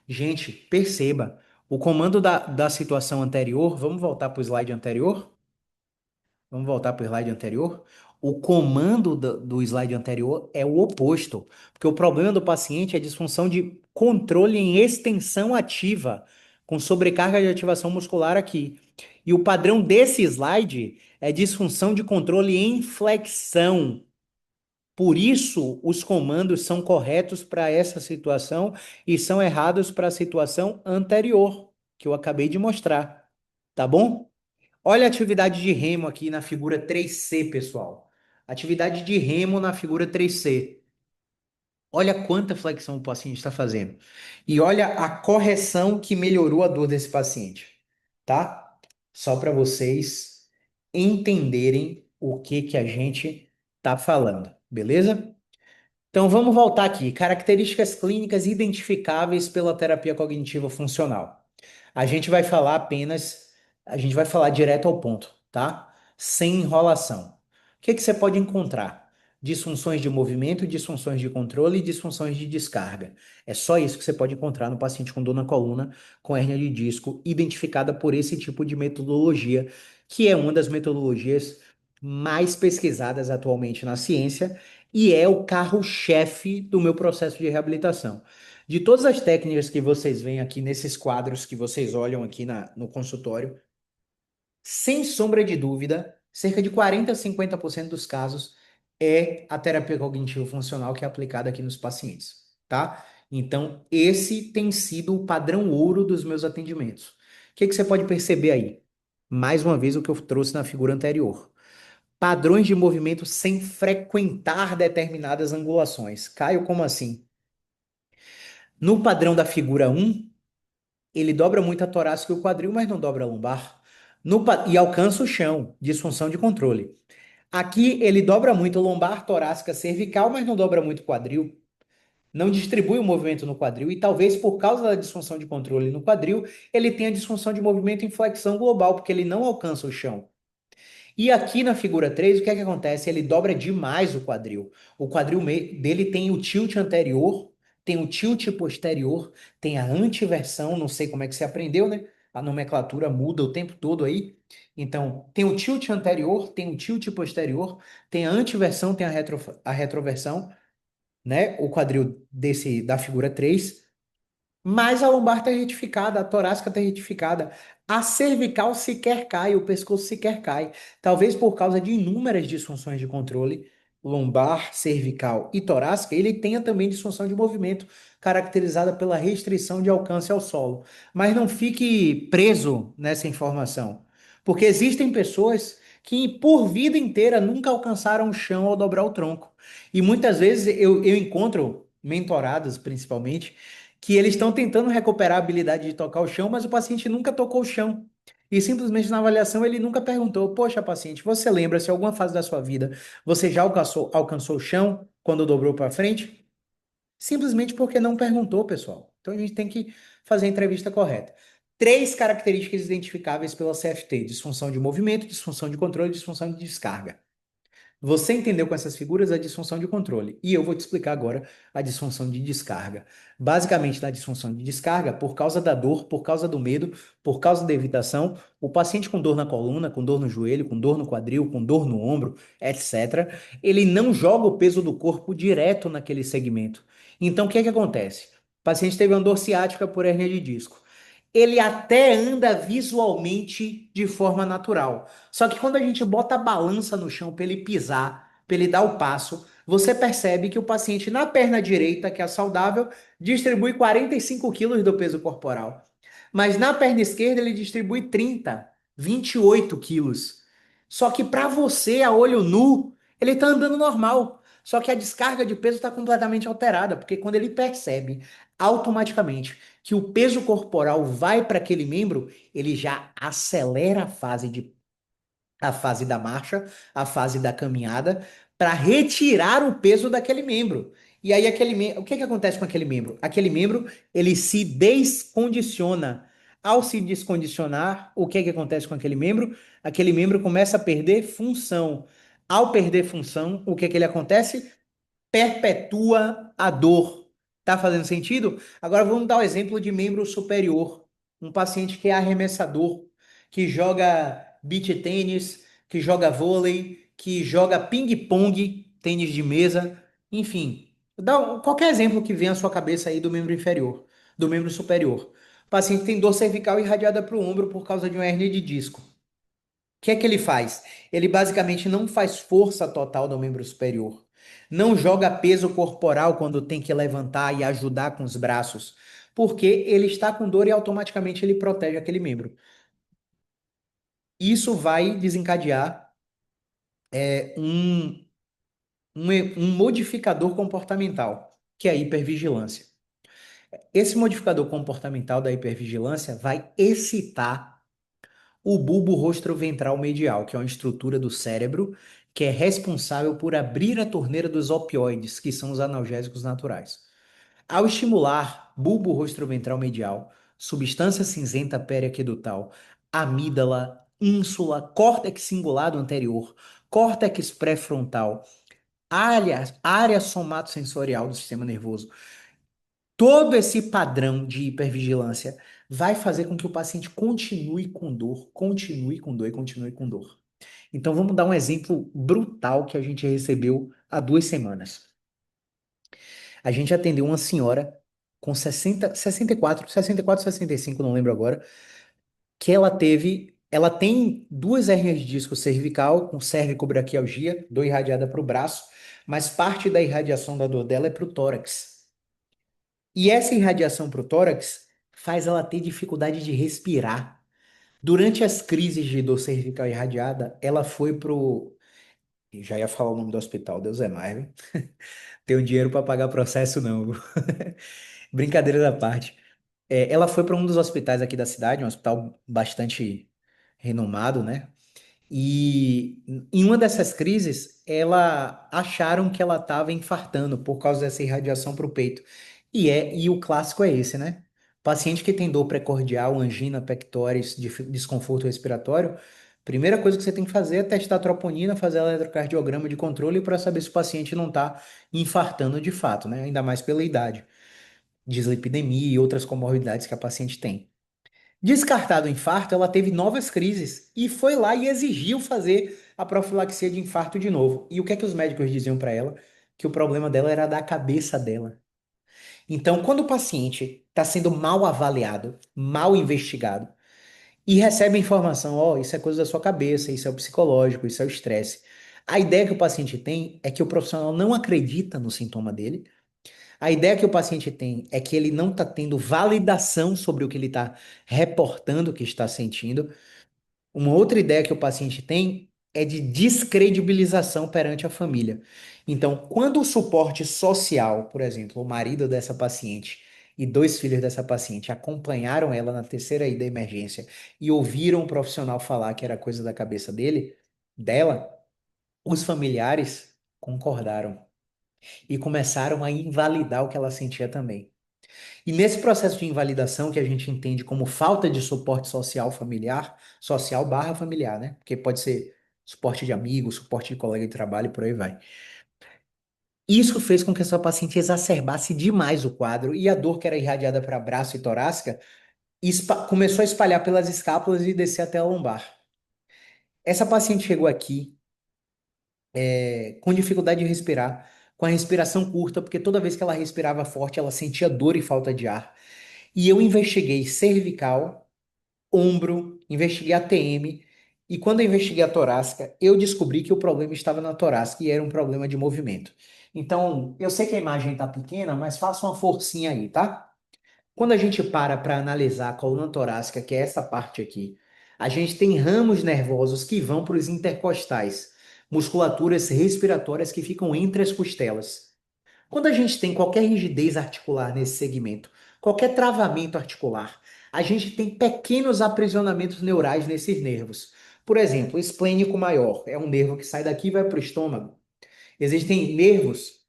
Gente, perceba. O comando da situação anterior, vamos voltar para o slide anterior? Vamos voltar para o slide anterior? O comando do slide anterior é o oposto, porque o problema do paciente é disfunção de controle em extensão ativa, com sobrecarga de ativação muscular aqui. E o padrão desse slide é disfunção de controle em flexão. Por isso, os comandos são corretos para essa situação e são errados para a situação anterior, que eu acabei de mostrar. Tá bom? Olha a atividade de remo aqui na figura 3C, pessoal. Atividade de remo na figura 3C. Olha quanta flexão o paciente está fazendo. E olha a correção que melhorou a dor desse paciente, tá? Só para vocês entenderem o que que a gente tá falando, beleza? Então vamos voltar aqui. Características clínicas identificáveis pela terapia cognitiva funcional. A gente vai falar apenas, a gente vai falar direto ao ponto, tá? Sem enrolação. O que que você pode encontrar? Disfunções de movimento, disfunções de controle e disfunções de descarga. É só isso que você pode encontrar no paciente com dor na coluna, com hérnia de disco, identificada por esse tipo de metodologia, que é uma das metodologias mais pesquisadas atualmente na ciência e é o carro-chefe do meu processo de reabilitação. De todas as técnicas que vocês veem aqui nesses quadros que vocês olham aqui no consultório, sem sombra de dúvida, cerca de 40 a 50% dos casos é a terapia cognitivo funcional que é aplicada aqui nos pacientes, tá? Então, esse tem sido o padrão ouro dos meus atendimentos. O que que você pode perceber aí? Mais uma vez, o que eu trouxe na figura anterior. Padrões de movimento sem frequentar determinadas angulações. Caio, como assim? No padrão da figura 1, ele dobra muito a torácica e o quadril, mas não dobra a lombar. E alcança o chão, disfunção de controle. Aqui ele dobra muito lombar, torácica, cervical, mas não dobra muito quadril. Não distribui o movimento no quadril e talvez por causa da disfunção de controle no quadril, ele tenha disfunção de movimento em flexão global, porque ele não alcança o chão. E aqui na figura 3 o que é que acontece? Ele dobra demais o quadril. O quadril dele tem o tilt anterior, tem o tilt posterior, tem a antiversão, não sei como é que você aprendeu, né? A nomenclatura muda o tempo todo aí. Então, tem o tilt anterior, tem o tilt posterior, tem a antiversão, tem a retroversão, né? O quadril da figura 3. Mas a lombar está retificada, a torácica está retificada. A cervical sequer cai, o pescoço sequer cai. Talvez por causa de inúmeras disfunções de controle, lombar, cervical e torácica, ele tenha também disfunção de movimento, caracterizada pela restrição de alcance ao solo. Mas não fique preso nessa informação, porque existem pessoas que por vida inteira nunca alcançaram o chão ao dobrar o tronco. E muitas vezes eu encontro mentorados, principalmente, que eles estão tentando recuperar a habilidade de tocar o chão, mas o paciente nunca tocou o chão. E simplesmente na avaliação ele nunca perguntou: Poxa, paciente, você lembra se em alguma fase da sua vida você já alcançou o chão quando dobrou para frente? Simplesmente porque não perguntou, pessoal. Então a gente tem que fazer a entrevista correta. Três características identificáveis pela CFT: disfunção de movimento, disfunção de controle e disfunção de descarga. Você entendeu com essas figuras a disfunção de controle. E eu vou te explicar agora a disfunção de descarga. Basicamente, na disfunção de descarga, por causa da dor, por causa do medo, por causa da evitação, o paciente com dor na coluna, com dor no joelho, com dor no quadril, com dor no ombro, etc., ele não joga o peso do corpo direto naquele segmento. Então, o que é que acontece? O paciente teve uma dor ciática por hernia de disco. Ele até anda visualmente de forma natural. Só que quando a gente bota a balança no chão para ele pisar, para ele dar o passo, você percebe que o paciente na perna direita, que é saudável, distribui 45 quilos do peso corporal. Mas na perna esquerda ele distribui 30, 28 quilos. Só que para você, a olho nu, ele está andando normal. Só que a descarga de peso está completamente alterada, porque quando ele percebe automaticamente que o peso corporal vai para aquele membro, ele já acelera a fase da marcha, a fase da caminhada, para retirar o peso daquele membro. E aí o que que acontece com aquele membro? Aquele membro, ele se descondiciona. Ao se descondicionar, o que que acontece com aquele membro? Aquele membro começa a perder função. Ao perder função, o que que ele acontece? Perpetua a dor. Tá fazendo sentido? Agora vamos dar o exemplo de membro superior. Um paciente que é arremessador, que joga beach tênis, que joga vôlei, que joga ping-pong, tênis de mesa, enfim. Qualquer exemplo que venha à sua cabeça aí do membro inferior, do membro superior. O paciente tem dor cervical irradiada para o ombro por causa de uma hernia de disco. O que é que ele faz? Ele basicamente não faz força total no membro superior. Não joga peso corporal quando tem que levantar e ajudar com os braços. Porque ele está com dor e automaticamente ele protege aquele membro. Isso vai desencadear um, um modificador comportamental, que é a hipervigilância. Esse modificador comportamental da hipervigilância vai excitar o bulbo rostroventral medial, que é uma estrutura do cérebro que é responsável por abrir a torneira dos opioides, que são os analgésicos naturais. Ao estimular bulbo rostroventral medial, substância cinzenta periaquedutal, amígdala, ínsula, córtex cingulado anterior, córtex pré-frontal, área somatosensorial do sistema nervoso, todo esse padrão de hipervigilância vai fazer com que o paciente continue com dor, continue com dor e continue com dor. Então vamos dar um exemplo brutal que a gente recebeu há 2 semanas. A gente atendeu uma senhora com 64, 65, não lembro agora, que ela tem duas hérnias de disco cervical com cervicobraquialgia, dor irradiada para o braço, mas parte da irradiação da dor dela é para o tórax. E essa irradiação para o tórax faz ela ter dificuldade de respirar. Durante as crises de dor cervical irradiada, ela foi pro. Já ia falar o nome do hospital, Deus é mais, viu? Tenho dinheiro para pagar processo, não. Viu? Brincadeira da parte. Ela foi para um dos hospitais aqui da cidade, um hospital bastante renomado, né? E em uma dessas crises, ela acharam que ela estava infartando por causa dessa irradiação para o peito. E o clássico é esse, né? Paciente que tem dor precordial, angina pectoris, desconforto respiratório, primeira coisa que você tem que fazer é testar a troponina, fazer eletrocardiograma de controle para saber se o paciente não está infartando de fato, né? Ainda mais pela idade, dislipidemia e outras comorbidades que a paciente tem. Descartado o infarto, ela teve novas crises e foi lá e exigiu fazer a profilaxia de infarto de novo. E o que é que os médicos diziam para ela? Que o problema dela era da cabeça dela. Então, quando o paciente está sendo mal avaliado, mal investigado, e recebe a informação, ó, isso é coisa da sua cabeça, isso é o psicológico, isso é o estresse. A ideia que o paciente tem é que o profissional não acredita no sintoma dele. A ideia que o paciente tem é que ele não está tendo validação sobre o que ele está reportando que está sentindo. Uma outra ideia que o paciente tem é de descredibilização perante a família. Então, quando o suporte social, por exemplo, o marido dessa paciente e dois filhos dessa paciente acompanharam ela na terceira ida à emergência e ouviram o profissional falar que era coisa da cabeça dela, os familiares concordaram e começaram a invalidar o que ela sentia também. E nesse processo de invalidação, que a gente entende como falta de suporte social familiar, social barra familiar, né? Porque pode ser suporte de amigo, suporte de colega de trabalho e por aí vai. Isso fez com que essa paciente exacerbasse demais o quadro e a dor que era irradiada para braço e torácica começou a espalhar pelas escápulas e descer até a lombar. Essa paciente chegou aqui com dificuldade de respirar, com a respiração curta, porque toda vez que ela respirava forte, ela sentia dor e falta de ar. E eu investiguei cervical, ombro, investiguei a TM, e quando eu investiguei a torácica, eu descobri que o problema estava na torácica e era um problema de movimento. Então, eu sei que a imagem está pequena, mas faça uma forcinha aí, tá? Quando a gente para analisar a coluna torácica, que é essa parte aqui, a gente tem ramos nervosos que vão para os intercostais, musculaturas respiratórias que ficam entre as costelas. Quando a gente tem qualquer rigidez articular nesse segmento, qualquer travamento articular, a gente tem pequenos aprisionamentos neurais nesses nervos. Por exemplo, o esplênico maior é um nervo que sai daqui e vai para o estômago. Existem nervos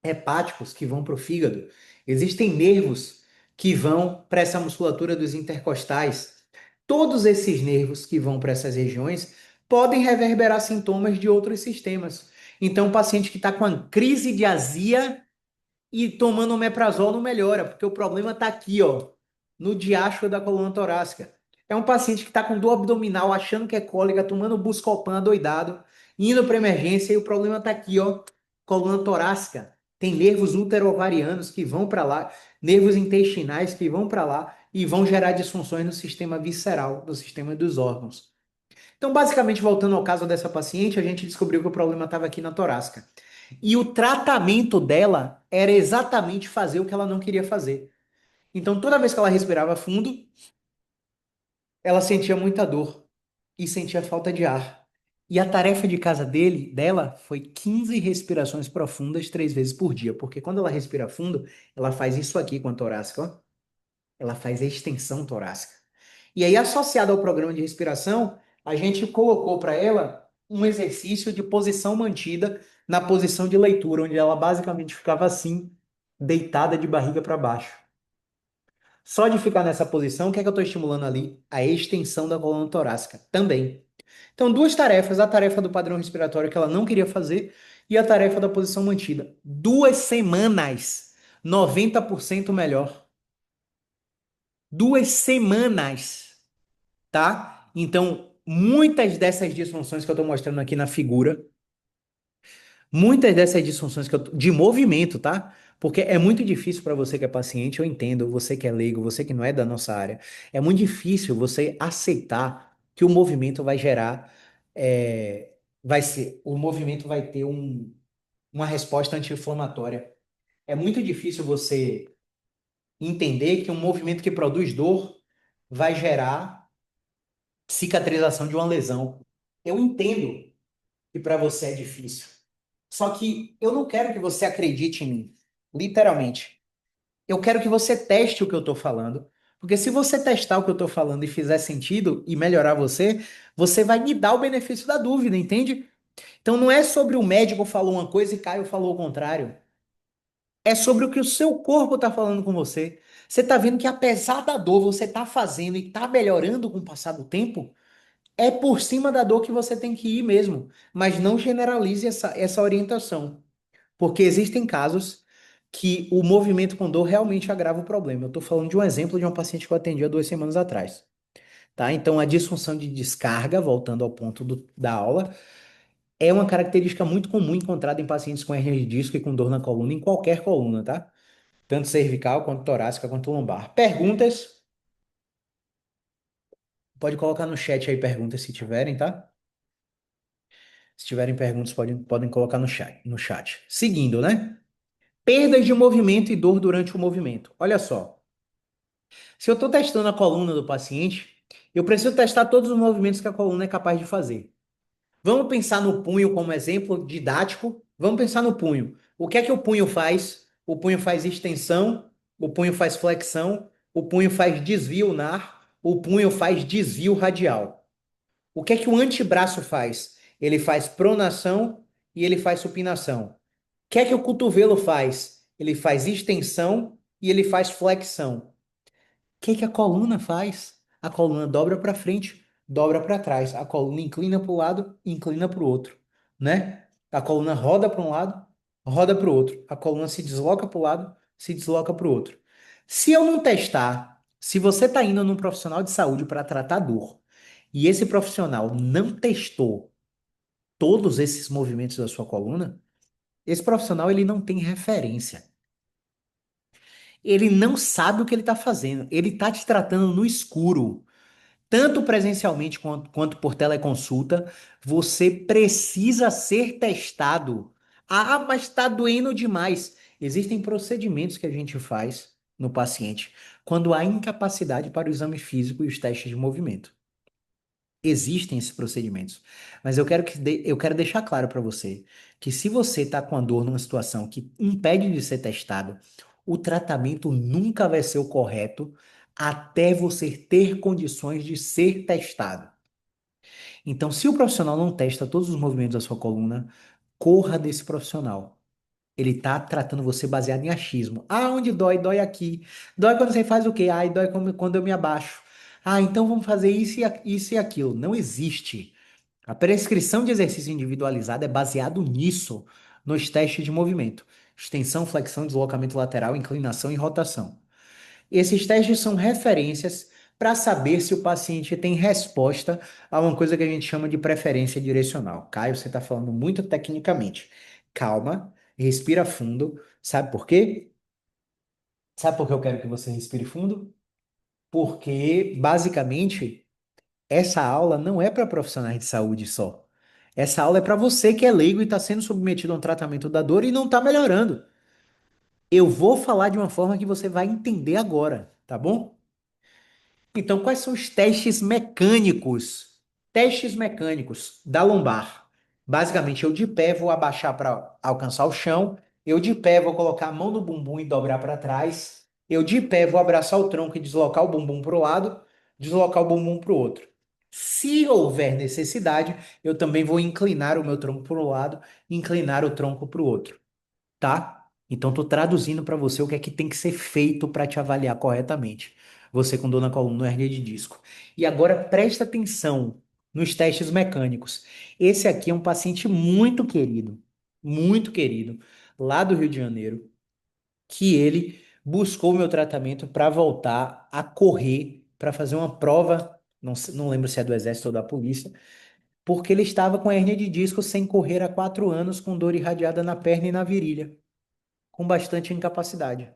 hepáticos que vão para o fígado. Existem nervos que vão para essa musculatura dos intercostais. Todos esses nervos que vão para essas regiões podem reverberar sintomas de outros sistemas. Então, o paciente que está com uma crise de azia e tomando omeprazol não melhora, porque o problema está aqui, ó, no diástolo da coluna torácica. É um paciente que está com dor abdominal, achando que é cólica, tomando Buscopan adoidado, indo para emergência e o problema está aqui, ó, coluna torácica. Tem nervos uterovarianos que vão para lá, nervos intestinais que vão para lá e vão gerar disfunções no sistema visceral, no sistema dos órgãos. Então, basicamente, voltando ao caso dessa paciente, a gente descobriu que o problema estava aqui na torácica. E o tratamento dela era exatamente fazer o que ela não queria fazer. Então, toda vez que ela respirava fundo, ela sentia muita dor e sentia falta de ar. E a tarefa de casa dela foi 15 respirações profundas 3 vezes por dia, porque quando ela respira fundo, ela faz isso aqui com a torácica, ó. Ela faz a extensão torácica. E aí, associado ao programa de respiração, a gente colocou para ela um exercício de posição mantida na posição de leitura, onde ela basicamente ficava assim, deitada de barriga para baixo. Só de ficar nessa posição, o que é que eu estou estimulando ali? A extensão da coluna torácica também. Então, duas tarefas: a tarefa do padrão respiratório que ela não queria fazer e a tarefa da posição mantida. 2 semanas, 90% melhor. 2 semanas, tá? Então, muitas dessas disfunções que eu estou mostrando aqui na figura, muitas dessas disfunções de movimento, tá? Porque é muito difícil para você que é paciente, eu entendo, você que é leigo, você que não é da nossa área, é muito difícil você aceitar que o movimento vai gerar, o movimento vai ter uma resposta anti-inflamatória. É muito difícil você entender que um movimento que produz dor vai gerar cicatrização de uma lesão. Eu entendo que para você é difícil. Só que eu não quero que você acredite em mim, literalmente. Eu quero que você teste o que eu estou falando. Porque se você testar o que eu estou falando e fizer sentido e melhorar você, você vai me dar o benefício da dúvida, entende? Então não é sobre o médico falou uma coisa e Caio falou o contrário. É sobre o que o seu corpo está falando com você. Você está vendo que apesar da dor, você está fazendo e está melhorando com o passar do tempo. É por cima da dor que você tem que ir mesmo, mas não generalize essa orientação, porque existem casos que o movimento com dor realmente agrava o problema. Eu estou falando de um exemplo de uma paciente que eu atendi há 2 semanas atrás, tá? Então, a disfunção de descarga, voltando ao ponto da aula, é uma característica muito comum encontrada em pacientes com hernia de disco e com dor na coluna, em qualquer coluna, tá? Tanto cervical, quanto torácica, quanto lombar. Perguntas? Pode colocar no chat aí perguntas se tiverem, tá? Se tiverem perguntas, podem colocar no chat, no chat. Seguindo, né? Perdas de movimento e dor durante o movimento. Olha só. Se eu estou testando a coluna do paciente, eu preciso testar todos os movimentos que a coluna é capaz de fazer. Vamos pensar no punho como exemplo didático. Vamos pensar no punho. O que é que o punho faz? O punho faz extensão, o punho faz flexão, o punho faz desvio ulnar, o punho faz desvio radial. O que é que o antebraço faz? Ele faz pronação e ele faz supinação. O que é que o cotovelo faz? Ele faz extensão e ele faz flexão. O que que a coluna faz? A coluna dobra para frente, dobra para trás. A coluna inclina para o lado, inclina para o outro, né? A coluna roda para um lado, roda para o outro. A coluna se desloca para o lado, se desloca para o outro. Se eu não testar, se você está indo num profissional de saúde para tratar dor e esse profissional não testou todos esses movimentos da sua coluna, esse profissional ele não tem referência. Ele não sabe o que ele está fazendo. Ele está te tratando no escuro. Tanto presencialmente quanto por teleconsulta, você precisa ser testado. Ah, mas está doendo demais. Existem procedimentos que a gente faz no paciente quando há incapacidade para o exame físico e os testes de movimento. Existem esses procedimentos, mas eu quero deixar claro para você que se você está com a dor numa situação que impede de ser testado, o tratamento nunca vai ser o correto até você ter condições de ser testado. Então, se o profissional não testa todos os movimentos da sua coluna, corra desse profissional. Ele está tratando você baseado em achismo. Ah, onde dói? Dói aqui. Dói quando você faz o quê? Ah, dói quando eu me abaixo. Ah, então vamos fazer isso e aquilo. Não existe. A prescrição de exercício individualizado é baseado nisso, nos testes de movimento. Extensão, flexão, deslocamento lateral, inclinação e rotação. Esses testes são referências para saber se o paciente tem resposta a uma coisa que a gente chama de preferência direcional. Caio, você está falando muito tecnicamente. Calma, respira fundo. Sabe por quê? Sabe por que eu quero que você respire fundo? Porque, basicamente, essa aula não é para profissionais de saúde só. Essa aula é para você que é leigo e está sendo submetido a um tratamento da dor e não está melhorando. Eu vou falar de uma forma que você vai entender agora, tá bom? Então, quais são os testes mecânicos? Testes mecânicos da lombar. Basicamente, eu de pé vou abaixar para alcançar o chão. Eu de pé vou colocar a mão no bumbum e dobrar para trás. Eu de pé vou abraçar o tronco e deslocar o bumbum para o lado, deslocar o bumbum para o outro. Se houver necessidade, eu também vou inclinar o meu tronco para o lado, inclinar o tronco para o outro, tá? Então, estou traduzindo para você o que é que tem que ser feito para te avaliar corretamente. Você com dor na coluna, hernia de disco. E agora presta atenção nos testes mecânicos. Esse aqui é um paciente muito querido, lá do Rio de Janeiro, que ele buscou meu tratamento para voltar a correr, para fazer uma prova, não lembro se é do Exército ou da Polícia, porque ele estava com hernia de disco sem correr há 4 anos, com dor irradiada na perna e na virilha com bastante incapacidade.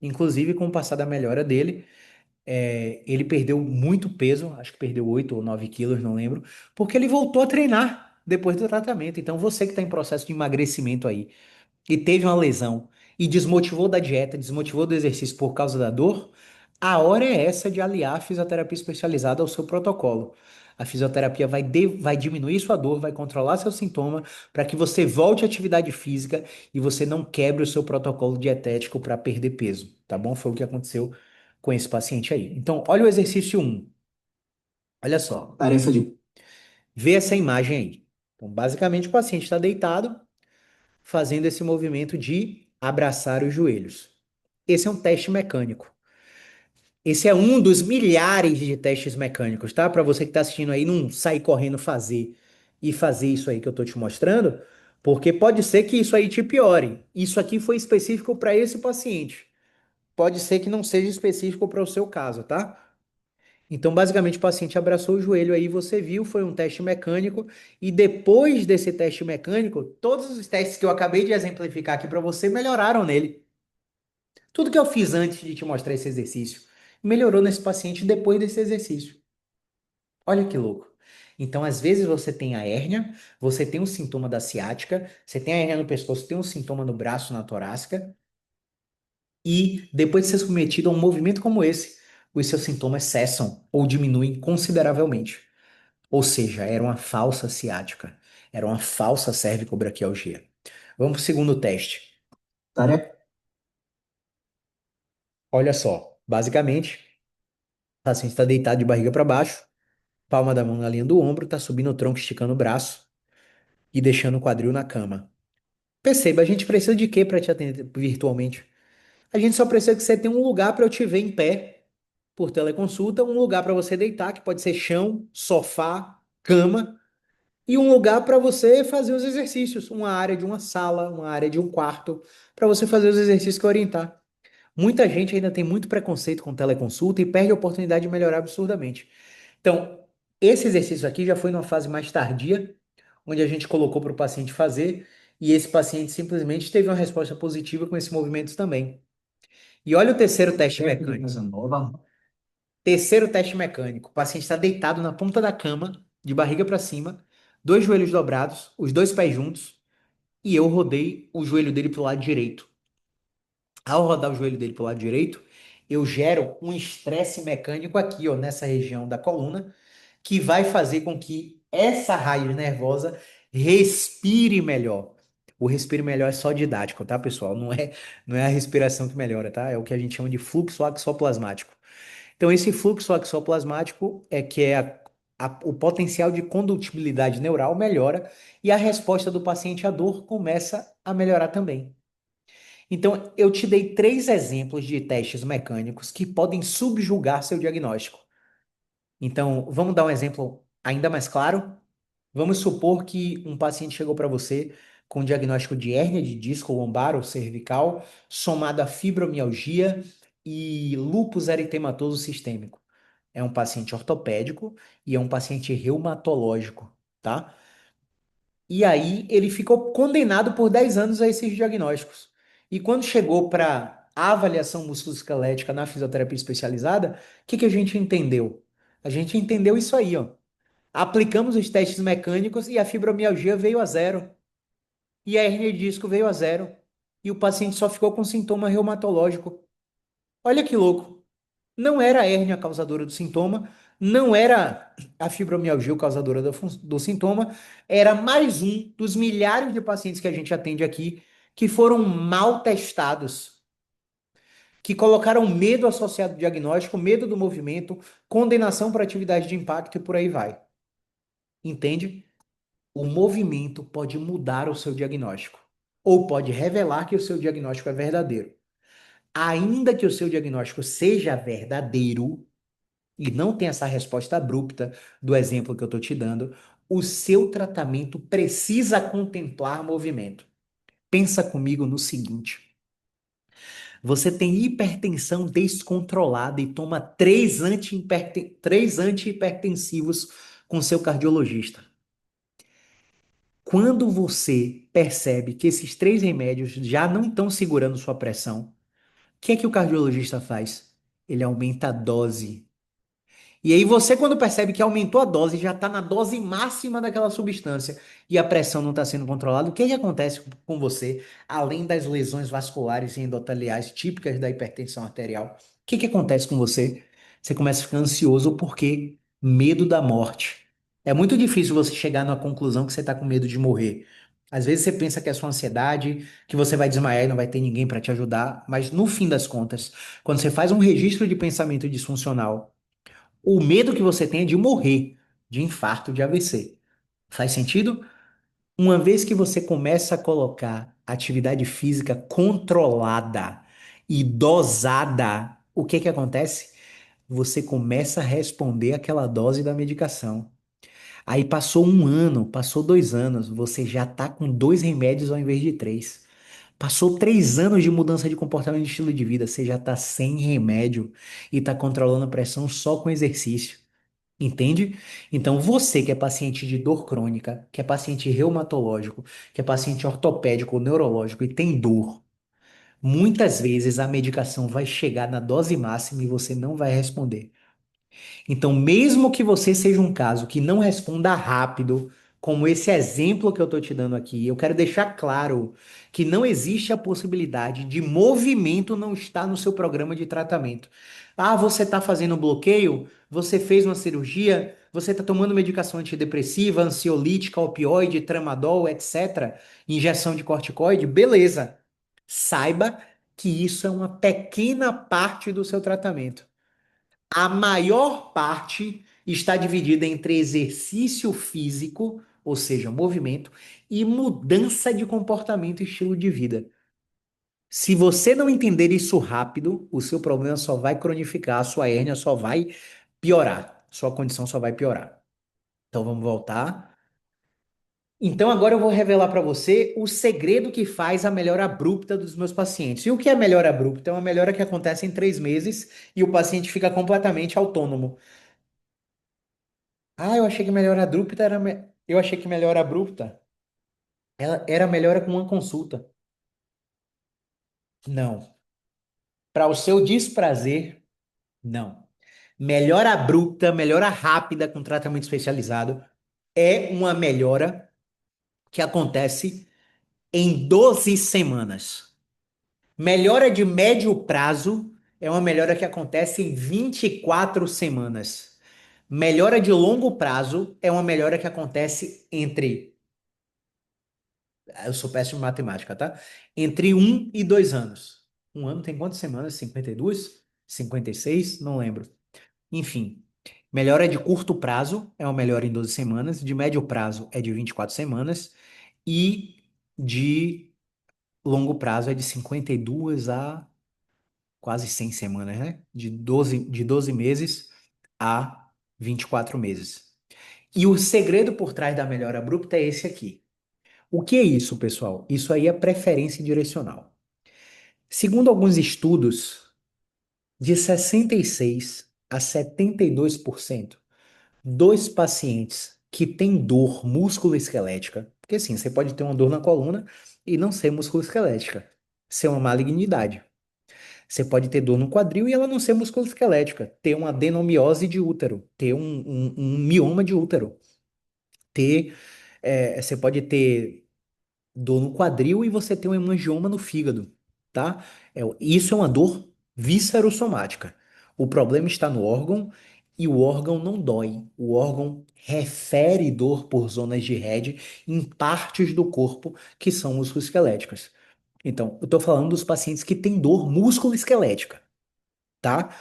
Inclusive, com o passar da melhora dele, ele perdeu muito peso, acho que perdeu 8 ou 9 quilos, não lembro, porque ele voltou a treinar depois do tratamento. Então, você que está em processo de emagrecimento aí e teve uma lesão e desmotivou da dieta, desmotivou do exercício por causa da dor, a hora é essa de aliar a fisioterapia especializada ao seu protocolo. A fisioterapia vai diminuir sua dor, vai controlar seu sintoma para que você volte à atividade física e você não quebre o seu protocolo dietético para perder peso, tá bom? Foi o que aconteceu com esse paciente aí. Então, olha o exercício um. Olha só, tarefa de ver essa imagem aí. Então, basicamente, o paciente está deitado, fazendo esse movimento de abraçar os joelhos. Esse é um teste mecânico. Esse é um dos milhares de testes mecânicos, tá? Para você que está assistindo aí, não sair correndo fazer isso aí que eu tô te mostrando, porque pode ser que isso aí te piore. Isso aqui foi específico para esse paciente. Pode ser que não seja específico para o seu caso, tá? Então, basicamente, o paciente abraçou o joelho aí, você viu, foi um teste mecânico, e depois desse teste mecânico, todos os testes que eu acabei de exemplificar aqui para você melhoraram nele. Tudo que eu fiz antes de te mostrar esse exercício melhorou nesse paciente depois desse exercício. Olha que louco. Então, às vezes você tem a hérnia, você tem um sintoma da ciática, você tem a hérnia no pescoço, tem um sintoma no braço, na torácica, e depois de ser submetido a um movimento como esse, os seus sintomas cessam ou diminuem consideravelmente. Ou seja, era uma falsa ciática, era uma falsa cervicobraquialgia. Vamos para o segundo teste. Tarefa. Olha só, basicamente, o paciente está deitado de barriga para baixo, palma da mão na linha do ombro, está subindo o tronco, esticando o braço e deixando o quadril na cama. Perceba, a gente precisa de quê para te atender virtualmente? A gente só precisa que você tenha um lugar para eu te ver em pé por teleconsulta, um lugar para você deitar, que pode ser chão, sofá, cama, e um lugar para você fazer os exercícios, uma área de uma sala, uma área de um quarto, para você fazer os exercícios que eu orientar. Muita gente ainda tem muito preconceito com teleconsulta e perde a oportunidade de melhorar absurdamente. Então, esse exercício aqui já foi numa fase mais tardia, onde a gente colocou para o paciente fazer, e esse paciente simplesmente teve uma resposta positiva com esses movimentos também. E olha o terceiro teste mecânico. Terceiro teste mecânico. O paciente está deitado na ponta da cama, de barriga para cima, dois joelhos dobrados, os dois pés juntos, e eu rodei o joelho dele para o lado direito. Ao rodar o joelho dele para o lado direito, eu gero um estresse mecânico aqui, ó, nessa região da coluna, que vai fazer com que essa raiz nervosa respire melhor. O respire melhor é só didático, tá, pessoal? Não é a respiração que melhora, tá? É o que a gente chama de fluxo axoplasmático. Então, esse fluxo axoplasmático é que é o potencial de condutibilidade neural melhora e a resposta do paciente à dor começa a melhorar também. Então, eu te dei três exemplos de testes mecânicos que podem subjugar seu diagnóstico. Então, vamos dar um exemplo ainda mais claro? Vamos supor que um paciente chegou para você com diagnóstico de hérnia de disco lombar ou cervical, somado a fibromialgia e lúpus eritematoso sistêmico. É um paciente ortopédico e é um paciente reumatológico, tá? E aí ele ficou condenado por 10 anos a esses diagnósticos. E quando chegou para a avaliação musculoesquelética na fisioterapia especializada, o que que a gente entendeu? A gente entendeu isso aí, ó. Aplicamos os testes mecânicos e a fibromialgia veio a zero. E a hernia de disco veio a zero. E o paciente só ficou com sintoma reumatológico. Olha que louco. Não era a hérnia causadora do sintoma, não era a fibromialgia o causadora do sintoma, era mais um dos milhares de pacientes que a gente atende aqui que foram mal testados, que colocaram medo associado ao diagnóstico, medo do movimento, condenação para atividade de impacto e por aí vai. Entende? O movimento pode mudar o seu diagnóstico, ou pode revelar que o seu diagnóstico é verdadeiro. Ainda que o seu diagnóstico seja verdadeiro, e não tem essa resposta abrupta do exemplo que eu estou te dando, o seu tratamento precisa contemplar movimento. Pensa comigo no seguinte: você tem hipertensão descontrolada e toma três antihipertensivos com seu cardiologista. Quando você percebe que esses três remédios já não estão segurando sua pressão, o que é que o cardiologista faz? Ele aumenta a dose. E aí você, quando percebe que aumentou a dose, já está na dose máxima daquela substância e a pressão não está sendo controlada, o que que acontece com você, além das lesões vasculares e endoteliais típicas da hipertensão arterial? O que que acontece com você? Você começa a ficar ansioso porque medo da morte. É muito difícil você chegar na conclusão que você está com medo de morrer. Às vezes você pensa que é sua ansiedade, que você vai desmaiar e não vai ter ninguém para te ajudar, mas no fim das contas, quando você faz um registro de pensamento disfuncional, o medo que você tem é de morrer de infarto de AVC. Faz sentido? Uma vez que você começa a colocar atividade física controlada e dosada, o que que acontece? Você começa a responder aquela dose da medicação. Aí passou um ano, passou 2 anos, você já está com dois remédios ao invés de três. Passou 3 anos de mudança de comportamento e estilo de vida, você já está sem remédio e está controlando a pressão só com exercício. Entende? Então, você que é paciente de dor crônica, que é paciente reumatológico, que é paciente ortopédico ou neurológico e tem dor, muitas vezes a medicação vai chegar na dose máxima e você não vai responder. Então, mesmo que você seja um caso que não responda rápido, como esse exemplo que eu estou te dando aqui, eu quero deixar claro que não existe a possibilidade de movimento não estar no seu programa de tratamento. Ah, você está fazendo bloqueio? Você fez uma cirurgia? Você está tomando medicação antidepressiva, ansiolítica, opioide, tramadol, etc. Injeção de corticoide? Beleza. Saiba que isso é uma pequena parte do seu tratamento. A maior parte está dividida entre exercício físico, ou seja, movimento, e mudança de comportamento e estilo de vida. Se você não entender isso rápido, o seu problema só vai cronificar, a sua hérnia só vai piorar, sua condição só vai piorar. Então vamos voltar. Então agora eu vou revelar para você o segredo que faz a melhora abrupta dos meus pacientes. E o que é melhora abrupta? É uma melhora que acontece em 3 meses e o paciente fica completamente autônomo. Ah, eu achei que melhora abrupta era. Eu achei que melhora abrupta ela era melhora com uma consulta. Não. Para o seu desprazer, não. Melhora abrupta, melhora rápida com tratamento especializado é uma melhora que acontece em 12 semanas. Melhora de médio prazo é uma melhora que acontece em 24 semanas. Melhora de longo prazo é uma melhora que acontece entre eu sou péssimo em matemática, tá? Entre 1 e 2 anos. Um ano tem quantas semanas? 52? 56? Não lembro. Enfim, melhora de curto prazo é uma melhora em 12 semanas, de médio prazo é de 24 semanas e de longo prazo é de 52 a quase 100 semanas, né? De doze meses a 24 meses. E o segredo por trás da melhora abrupta é esse aqui. O que é isso, pessoal? Isso aí é preferência direcional. Segundo alguns estudos, de 66 a 72% dos pacientes que têm dor musculoesquelética, porque assim, você pode ter uma dor na coluna e não ser musculoesquelética, ser uma malignidade. Você pode ter dor no quadril e ela não ser musculoesquelética, ter uma adenomiose de útero, ter um mioma de útero, você pode ter dor no quadril e você tem um hemangioma no fígado, tá? Isso é uma dor viscerossomática. O problema está no órgão e o órgão não dói. O órgão refere dor por zonas de RED em partes do corpo que são musculoesqueléticas. Então, eu estou falando dos pacientes que têm dor musculoesquelética, tá?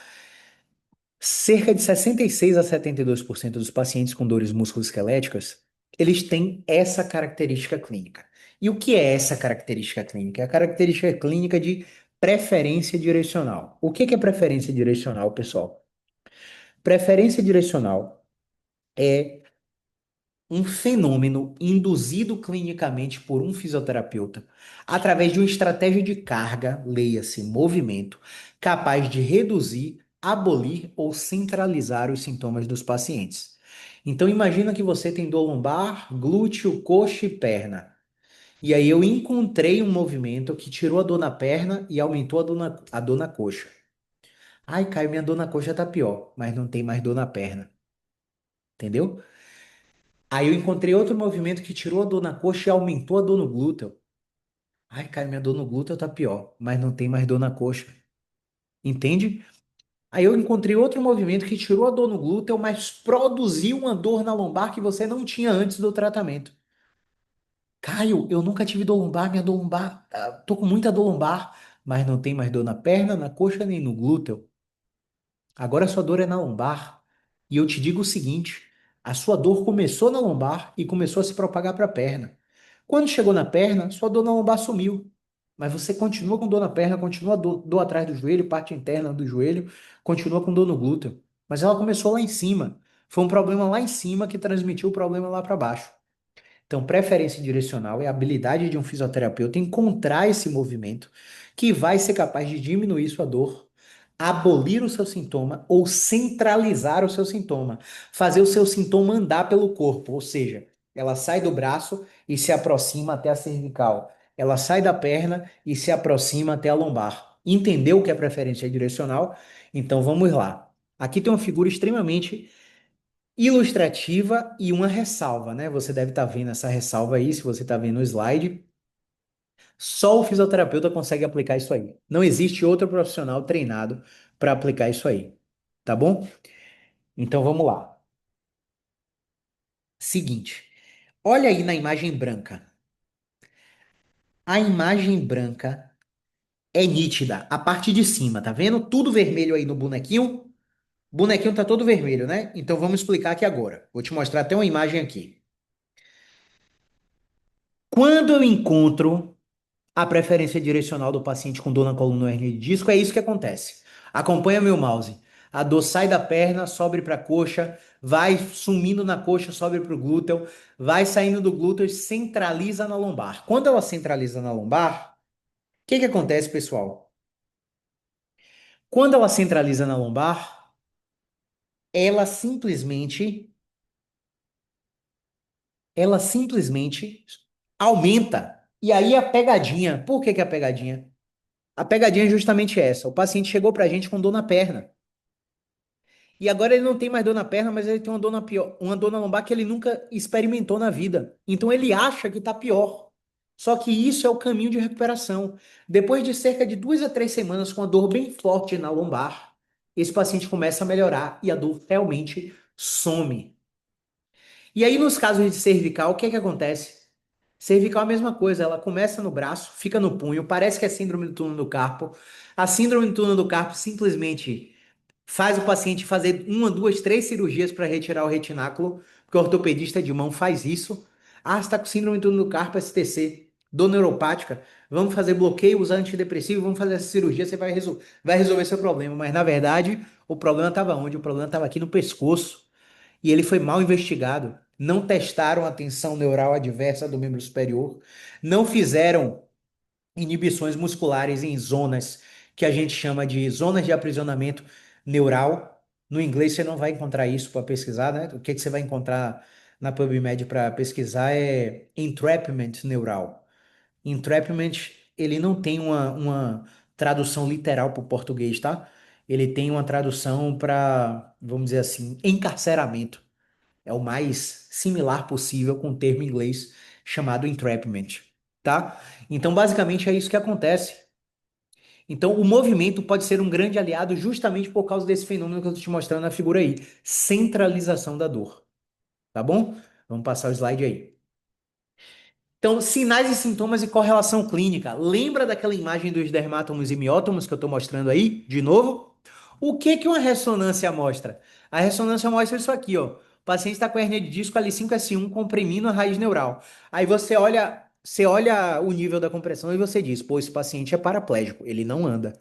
Cerca de 66 a 72% dos pacientes com dores musculoesqueléticas, eles têm essa característica clínica. E o que é essa característica clínica? É a característica clínica de preferência direcional. O que é preferência direcional, pessoal? Preferência direcional é um fenômeno induzido clinicamente por um fisioterapeuta através de uma estratégia de carga, leia-se movimento, capaz de reduzir, abolir ou centralizar os sintomas dos pacientes. Então imagina que você tem dor lombar, glúteo, coxa e perna. E aí eu encontrei um movimento que tirou a dor na perna e aumentou a dor na coxa. Ai, Caio, minha dor na coxa tá pior, mas não tem mais dor na perna. Entendeu? Aí eu encontrei outro movimento que tirou a dor na coxa e aumentou a dor no glúteo. Ai, cara, minha dor no glúteo tá pior, mas não tem mais dor na coxa. Entende? Aí eu encontrei outro movimento que tirou a dor no glúteo, mas produziu uma dor na lombar que você não tinha antes do tratamento. Caio, eu nunca tive dor lombar, minha dor lombar, tô com muita dor lombar, mas não tem mais dor na perna, na coxa nem no glúteo. Agora a sua dor é na lombar. E eu te digo o seguinte: a sua dor começou na lombar e começou a se propagar para a perna. Quando chegou na perna, sua dor na lombar sumiu. Mas você continua com dor na perna, continua dor atrás do joelho, parte interna do joelho, continua com dor no glúteo. Mas ela começou lá em cima. Foi um problema lá em cima que transmitiu o problema lá para baixo. Então, preferência direcional é a habilidade de um fisioterapeuta encontrar esse movimento que vai ser capaz de diminuir sua dor, abolir o seu sintoma ou centralizar o seu sintoma, fazer o seu sintoma andar pelo corpo, ou seja, ela sai do braço e se aproxima até a cervical, ela sai da perna e se aproxima até a lombar. Entendeu o que é preferência direcional? Então vamos lá. Aqui tem uma figura extremamente ilustrativa e uma ressalva, né? Você deve estar vendo essa ressalva aí, se você está vendo o slide. Só o fisioterapeuta consegue aplicar isso aí. Não existe outro profissional treinado para aplicar isso aí, tá bom? Então vamos lá. Seguinte, olha aí na imagem branca. A imagem branca é nítida, a parte de cima, tá vendo? Tudo vermelho aí no bonequinho. O bonequinho tá todo vermelho, né? Então vamos explicar aqui agora. Vou te mostrar até uma imagem aqui. Quando eu encontro a preferência direcional do paciente com dor na coluna ou hernia de disco, é isso que acontece. Acompanha meu mouse. A dor sai da perna, sobe para a coxa, vai sumindo na coxa, sobe para o glúteo, vai saindo do glúteo e centraliza na lombar. Quando ela centraliza na lombar, o que que acontece, pessoal? Quando ela centraliza na lombar, ela simplesmente, ela simplesmente aumenta. E aí a pegadinha. Por que que é a pegadinha? A pegadinha é justamente essa. O paciente chegou pra gente com dor na perna. E agora ele não tem mais dor na perna, mas ele tem uma dor na pior, uma dor na lombar que ele nunca experimentou na vida. Então ele acha que tá pior. Só que isso é o caminho de recuperação. Depois de cerca de 2 a 3 semanas com a dor bem forte na lombar, esse paciente começa a melhorar e a dor realmente some. E aí, nos casos de cervical, o que é que acontece? Cervical é a mesma coisa, ela começa no braço, fica no punho, parece que é síndrome do túnel do carpo. A síndrome do túnel do carpo simplesmente faz o paciente fazer uma, duas, três cirurgias para retirar o retináculo, porque o ortopedista de mão faz isso. Ah, você está com síndrome do túnel do carpo, STC, dor neuropática, vamos fazer bloqueio, usar antidepressivo, vamos fazer essa cirurgia, você vai resolver seu problema. Mas na verdade, o problema estava onde? O problema estava aqui no pescoço e ele foi mal investigado. Não testaram a tensão neural adversa do membro superior, não fizeram inibições musculares em zonas que a gente chama de zonas de aprisionamento neural. No inglês você não vai encontrar isso para pesquisar, né? O que que você vai encontrar na PubMed para pesquisar é entrapment neural. Entrapment, ele não tem uma tradução literal para o português, tá? Ele tem uma tradução para, vamos dizer assim, encarceramento. É o mais similar possível com o termo em inglês chamado entrapment, tá? Então, basicamente, é isso que acontece. Então, o movimento pode ser um grande aliado justamente por causa desse fenômeno que eu estou te mostrando na figura aí, centralização da dor, tá bom? Vamos passar o slide aí. Então, sinais e sintomas e correlação clínica. Lembra daquela imagem dos dermátomos e miótomos que eu estou mostrando aí? De novo? O que que uma ressonância mostra? A ressonância mostra isso aqui, ó. O paciente está com hernia de disco L5-S1 comprimindo a raiz neural. Aí você olha o nível da compressão e você diz, pô, esse paciente é paraplégico, ele não anda.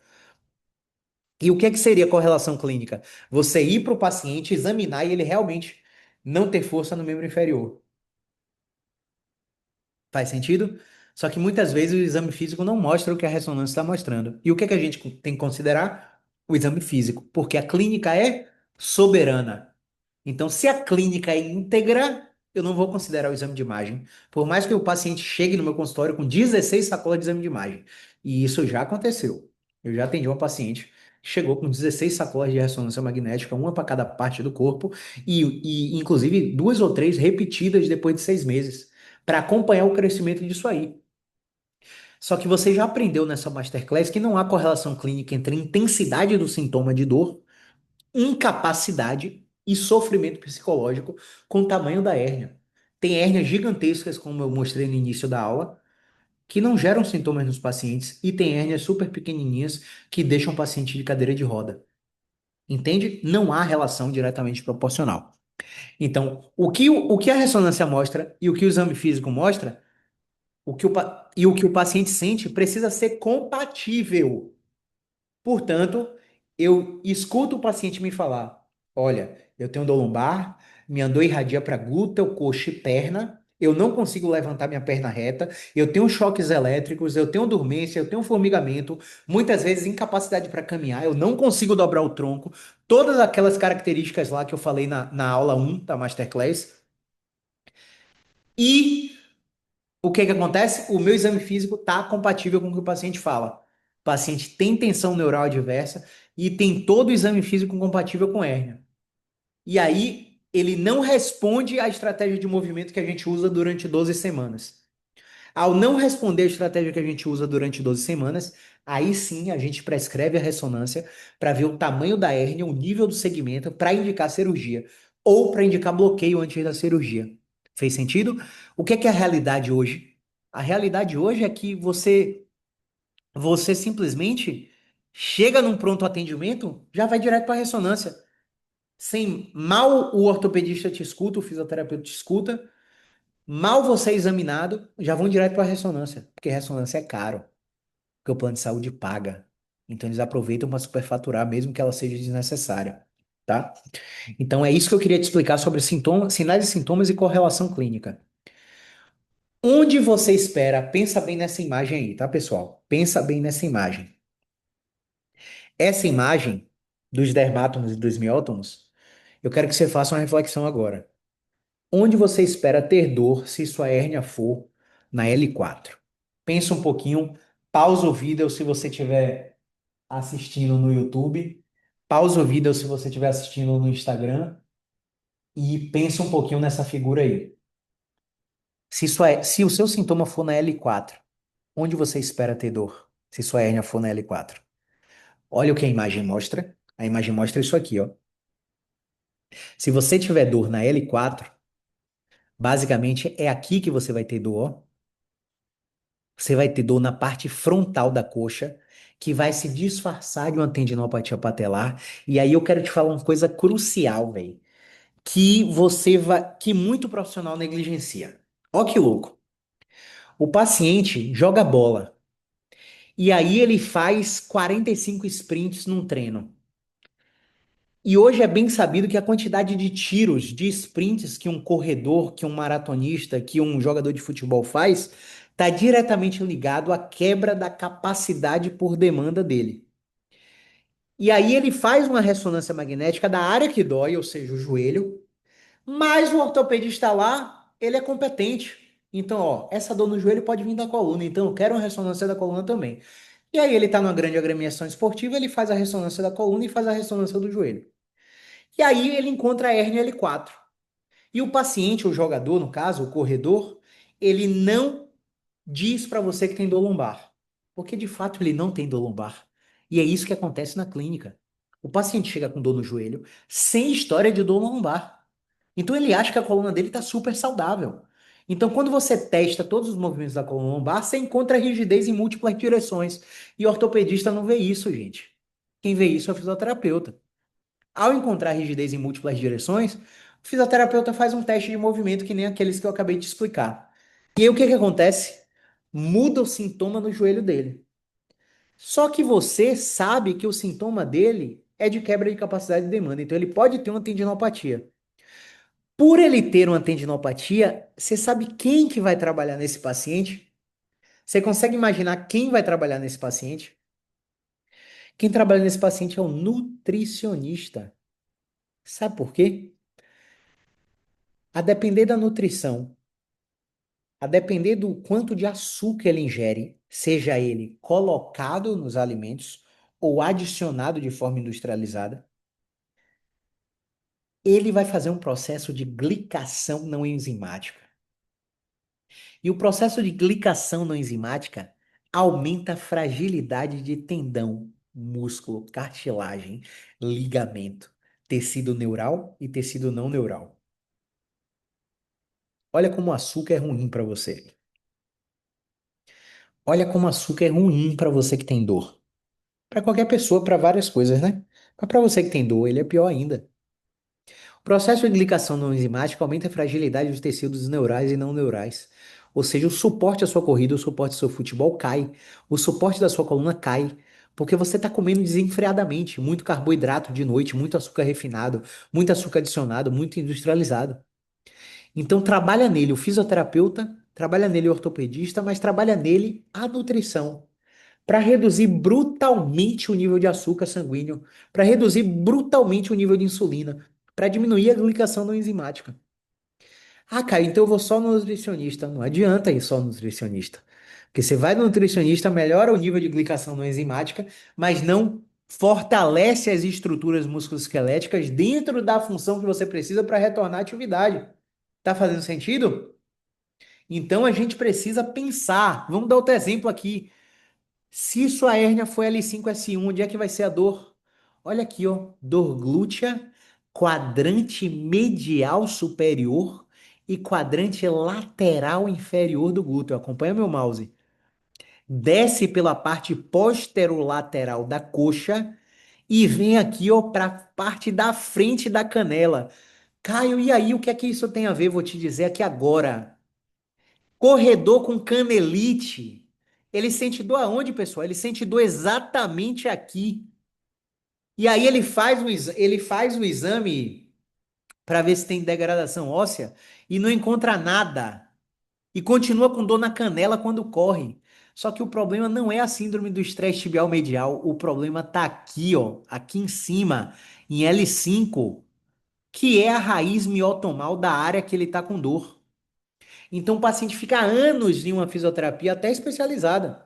E o que é que seria correlação clínica? Você ir para o paciente, examinar e ele realmente não ter força no membro inferior. Faz sentido? Só que muitas vezes o exame físico não mostra o que a ressonância está mostrando. E o que é que a gente tem que considerar? O exame físico, porque a clínica é soberana. Então, se a clínica é íntegra, eu não vou considerar o exame de imagem. Por mais que o paciente chegue no meu consultório com 16 sacolas de exame de imagem. E isso já aconteceu. Eu já atendi uma paciente que chegou com 16 sacolas de ressonância magnética, uma para cada parte do corpo, inclusive 2 ou 3 repetidas depois de 6 meses, para acompanhar o crescimento disso aí. Só que você já aprendeu nessa masterclass que não há correlação clínica entre intensidade do sintoma de dor, incapacidade e sofrimento psicológico com o tamanho da hérnia. Tem hérnias gigantescas, como eu mostrei no início da aula, que não geram sintomas nos pacientes, e tem hérnias super pequenininhas que deixam o paciente de cadeira de roda. Entende? Não há relação diretamente proporcional. Então, o que a ressonância mostra e o que o exame físico mostra, e o que o paciente sente precisa ser compatível. Portanto, eu escuto o paciente me falar: olha, eu tenho dor lombar, minha dor irradia para glúteo, coxa e perna, eu não consigo levantar minha perna reta, eu tenho choques elétricos, eu tenho dormência, eu tenho formigamento, muitas vezes incapacidade para caminhar, eu não consigo dobrar o tronco, todas aquelas características lá que eu falei na aula 1 da Masterclass. E o que que acontece? O meu exame físico está compatível com o que o paciente fala. O paciente tem tensão neural adversa e tem todo o exame físico compatível com hérnia. E aí, ele não responde à estratégia de movimento que a gente usa durante 12 semanas. Ao não responder a estratégia que a gente usa durante 12 semanas, aí sim a gente prescreve a ressonância para ver o tamanho da hérnia, o nível do segmento, para indicar cirurgia ou para indicar bloqueio antes da cirurgia. Fez sentido? O que é a realidade hoje? A realidade hoje é que você simplesmente chega num pronto atendimento, já vai direto para a ressonância. Sem mal o ortopedista te escuta, o fisioterapeuta te escuta, mal você é examinado, já vão direto para a ressonância, porque ressonância é caro, porque o plano de saúde paga. Então eles aproveitam para superfaturar, mesmo que ela seja desnecessária, tá? Então é isso que eu queria te explicar sobre sintomas, sinais e sintomas e correlação clínica. Onde você espera? Pensa bem nessa imagem aí, tá, pessoal? Pensa bem nessa imagem. Essa imagem dos dermátomos e dos miótomos, eu quero que você faça uma reflexão agora. Onde você espera ter dor se sua hérnia for na L4? Pensa um pouquinho, pausa o vídeo se você estiver assistindo no YouTube, pausa o vídeo se você estiver assistindo no Instagram e pensa um pouquinho nessa figura aí. Se o seu sintoma for na L4, onde você espera ter dor? Se sua hérnia for na L4. Olha o que a imagem mostra. A imagem mostra isso aqui, ó. Se você tiver dor na L4, basicamente é aqui que você vai ter dor, ó. Você vai ter dor na parte frontal da coxa, que vai se disfarçar de uma tendinopatia patelar. E aí eu quero te falar uma coisa crucial, velho, que muito profissional negligencia. Ó que louco. O paciente joga bola e aí ele faz 45 sprints num treino. E hoje é bem sabido que a quantidade de tiros, de sprints que um corredor, que um maratonista, que um jogador de futebol faz, está diretamente ligado à quebra da capacidade por demanda dele. E aí ele faz uma ressonância magnética da área que dói, ou seja, o joelho, mas o ortopedista lá, ele é competente. Então, ó, essa dor no joelho pode vir da coluna, então eu quero uma ressonância da coluna também. E aí ele está numa grande agremiação esportiva, ele faz a ressonância da coluna e faz a ressonância do joelho. E aí ele encontra a hérnia L4. E o paciente, o jogador, no caso, o corredor, ele não diz para você que tem dor lombar, porque de fato ele não tem dor lombar. E é isso que acontece na clínica. O paciente chega com dor no joelho, sem história de dor lombar. Então ele acha que a coluna dele está super saudável. Então, quando você testa todos os movimentos da coluna lombar, você encontra rigidez em múltiplas direções. E o ortopedista não vê isso, gente. Quem vê isso é o fisioterapeuta. Ao encontrar rigidez em múltiplas direções, o fisioterapeuta faz um teste de movimento que nem aqueles que eu acabei de explicar. E aí o que que acontece? Muda o sintoma no joelho dele. Só que você sabe que o sintoma dele é de quebra de capacidade de demanda, então ele pode ter uma tendinopatia. Por ele ter uma tendinopatia, você sabe quem que vai trabalhar nesse paciente? Você consegue imaginar quem vai trabalhar nesse paciente? Quem trabalha nesse paciente é o nutricionista. Sabe por quê? A depender da nutrição, a depender do quanto de açúcar ele ingere, seja ele colocado nos alimentos ou adicionado de forma industrializada, ele vai fazer um processo de glicação não enzimática. E o processo de glicação não enzimática aumenta a fragilidade de tendão, músculo, cartilagem, ligamento, tecido neural e tecido não neural. Olha como o açúcar é ruim para você. Olha como o açúcar é ruim para você que tem dor. Para qualquer pessoa, para várias coisas, né? Mas para você que tem dor, ele é pior ainda. O processo de glicação não enzimática aumenta a fragilidade dos tecidos neurais e não neurais. Ou seja, o suporte à sua corrida, o suporte ao seu futebol cai, o suporte da sua coluna cai, porque você está comendo desenfreadamente, muito carboidrato de noite, muito açúcar refinado, muito açúcar adicionado, muito industrializado. Então trabalha nele o fisioterapeuta, trabalha nele o ortopedista, mas trabalha nele a nutrição para reduzir brutalmente o nível de açúcar sanguíneo, para reduzir brutalmente o nível de insulina, para diminuir a glicação não enzimática. Ah, cara, então eu vou só no nutricionista. Não adianta ir só no nutricionista. Porque você vai no nutricionista, melhora o nível de glicação não enzimática, mas não fortalece as estruturas musculoesqueléticas dentro da função que você precisa para retornar à atividade. Tá fazendo sentido? Então a gente precisa pensar. Vamos dar outro exemplo aqui. Se sua hérnia foi L5-S1, onde é que vai ser a dor? Olha aqui, ó. Dor glútea, quadrante medial superior e quadrante lateral inferior do glúteo. Acompanha meu mouse. Desce pela parte posterolateral da coxa e vem aqui, ó, para a parte da frente da canela. Caio, e aí o que é que isso tem a ver? Vou te dizer aqui agora. Corredor com canelite. Ele sente dor aonde, pessoal? Ele sente dor exatamente aqui. E aí ele faz o exame para ver se tem degradação óssea e não encontra nada. E continua com dor na canela quando corre. Só que o problema não é a síndrome do estresse tibial medial. O problema tá aqui, ó, aqui em cima, em L5, que é a raiz miotomal da área que ele tá com dor. Então o paciente fica anos em uma fisioterapia até especializada,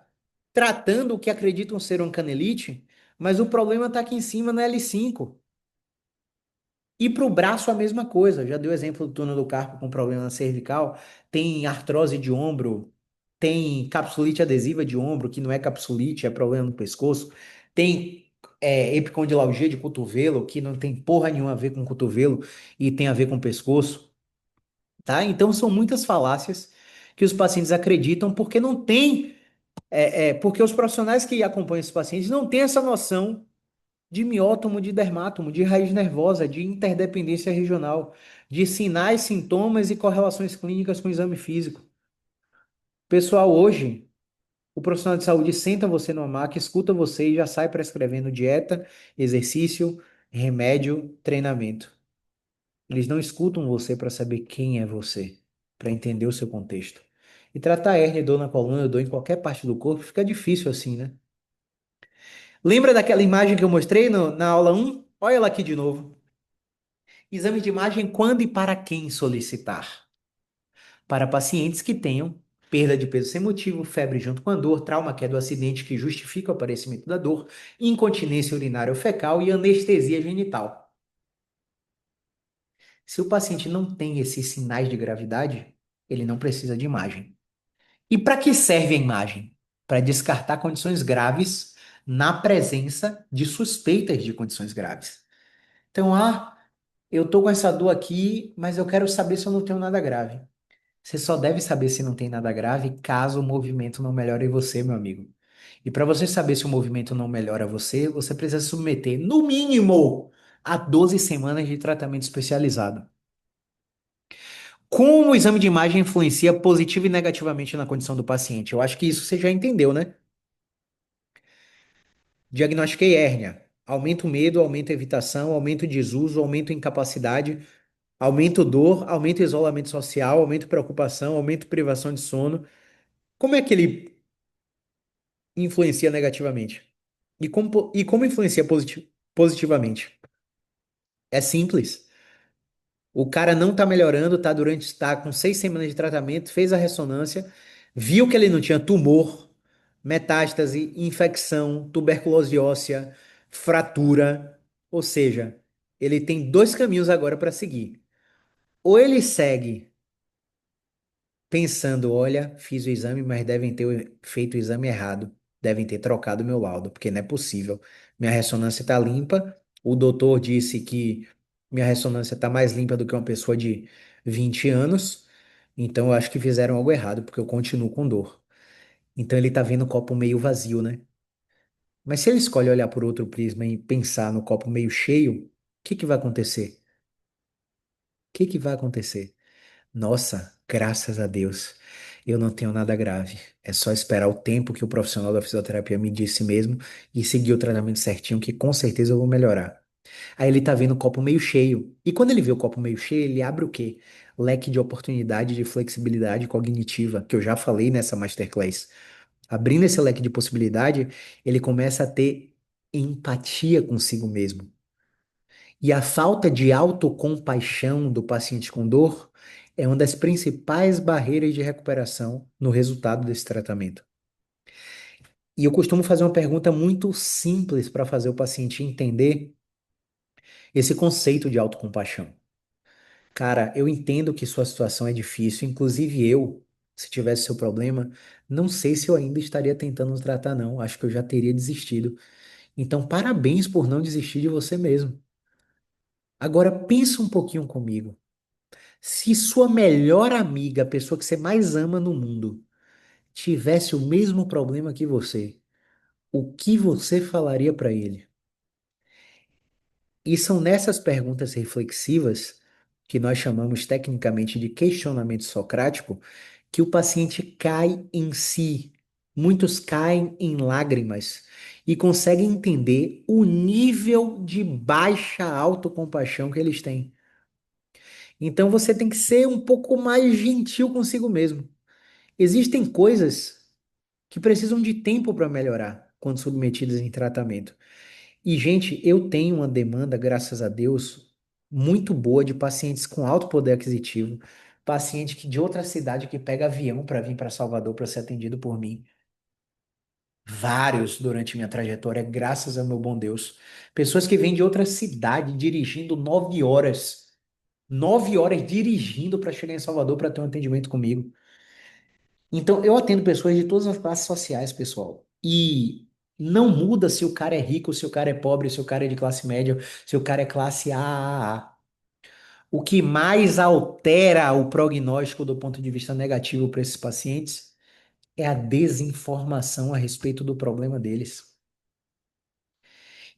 tratando o que acreditam ser uma canelite, mas o problema está aqui em cima na L5. E para o braço a mesma coisa. Já deu exemplo do túnel do carpo com problema na cervical, tem artrose de ombro, tem capsulite adesiva de ombro, que não é capsulite, é problema no pescoço, tem epicondilalgia de cotovelo, que não tem porra nenhuma a ver com cotovelo e tem a ver com pescoço. Tá? Então são muitas falácias que os pacientes acreditam porque não tem, porque os profissionais que acompanham esses pacientes não têm essa noção de miótomo, de dermátomo, de raiz nervosa, de interdependência regional, de sinais, sintomas e correlações clínicas com o exame físico. Pessoal, hoje, o profissional de saúde senta você numa maca, escuta você e já sai prescrevendo dieta, exercício, remédio, treinamento. Eles não escutam você para saber quem é você, para entender o seu contexto. E tratar hérnia, dor na coluna, dor em qualquer parte do corpo fica difícil assim, né? Lembra daquela imagem que eu mostrei na aula 1? Olha ela aqui de novo. Exame de imagem quando e para quem solicitar? Para pacientes que tenham perda de peso sem motivo, febre junto com a dor, trauma que é do acidente que justifica o aparecimento da dor, incontinência urinária ou fecal e anestesia genital. Se o paciente não tem esses sinais de gravidade, ele não precisa de imagem. E para que serve a imagem? Para descartar condições graves na presença de suspeitas de condições graves. Então, eu tô com essa dor aqui, mas eu quero saber se eu não tenho nada grave. Você só deve saber se não tem nada grave caso o movimento não melhore em você, meu amigo. E para você saber se o movimento não melhora você, você precisa se submeter, no mínimo, a 12 semanas de tratamento especializado. Como o exame de imagem influencia positivo e negativamente na condição do paciente? Eu acho que isso você já entendeu, né? Diagnostiquei hérnia. Aumento o medo, aumento a evitação, aumento o desuso, aumento a incapacidade, aumento dor, aumento o isolamento social, aumento preocupação, aumento privação de sono. Como é que ele influencia negativamente? E como influencia positivamente? É simples. O cara não tá melhorando, tá com 6 semanas de tratamento, fez a ressonância, viu que ele não tinha tumor, metástase, infecção, tuberculose óssea, fratura. Ou seja, ele tem dois caminhos agora para seguir. Ou ele segue pensando, olha, fiz o exame, mas devem ter feito o exame errado. Devem ter trocado meu laudo, porque não é possível. Minha ressonância está limpa. O doutor disse que minha ressonância está mais limpa do que uma pessoa de 20 anos. Então eu acho que fizeram algo errado, porque eu continuo com dor. Então ele está vendo o copo meio vazio, né? Mas se ele escolhe olhar por outro prisma e pensar no copo meio cheio, o que que vai acontecer? O que que vai acontecer? Nossa, graças a Deus, eu não tenho nada grave. É só esperar o tempo que o profissional da fisioterapia me disse mesmo e seguir o tratamento certinho, que com certeza eu vou melhorar. Aí ele tá vendo o copo meio cheio. E quando ele vê o copo meio cheio, ele abre o quê? Leque de oportunidade de flexibilidade cognitiva, que eu já falei nessa masterclass. Abrindo esse leque de possibilidade, ele começa a ter empatia consigo mesmo. E a falta de autocompaixão do paciente com dor é uma das principais barreiras de recuperação no resultado desse tratamento. E eu costumo fazer uma pergunta muito simples para fazer o paciente entender esse conceito de autocompaixão. Cara, eu entendo que sua situação é difícil, inclusive eu, se tivesse seu problema, não sei se eu ainda estaria tentando tratar, não. Acho que eu já teria desistido. Então, parabéns por não desistir de você mesmo. Agora, pensa um pouquinho comigo. Se sua melhor amiga, a pessoa que você mais ama no mundo, tivesse o mesmo problema que você, o que você falaria para ele? E são nessas perguntas reflexivas, que nós chamamos tecnicamente de questionamento socrático, que o paciente cai em si. Muitos caem em lágrimas e conseguem entender o nível de baixa autocompaixão que eles têm. Então você tem que ser um pouco mais gentil consigo mesmo. Existem coisas que precisam de tempo para melhorar quando submetidas em tratamento. E, gente, eu tenho uma demanda, graças a Deus, muito boa de pacientes com alto poder aquisitivo, paciente que de outra cidade que pega avião para vir para Salvador para ser atendido por mim. Vários durante minha trajetória, graças ao meu bom Deus. Pessoas que vêm de outra cidade dirigindo 9 horas. 9 horas dirigindo para chegar em Salvador para ter um atendimento comigo. Então, eu atendo pessoas de todas as classes sociais, pessoal. E não muda se o cara é rico, se o cara é pobre, se o cara é de classe média, se o cara é classe AAA. O que mais altera o prognóstico do ponto de vista negativo para esses pacientes é a desinformação a respeito do problema deles.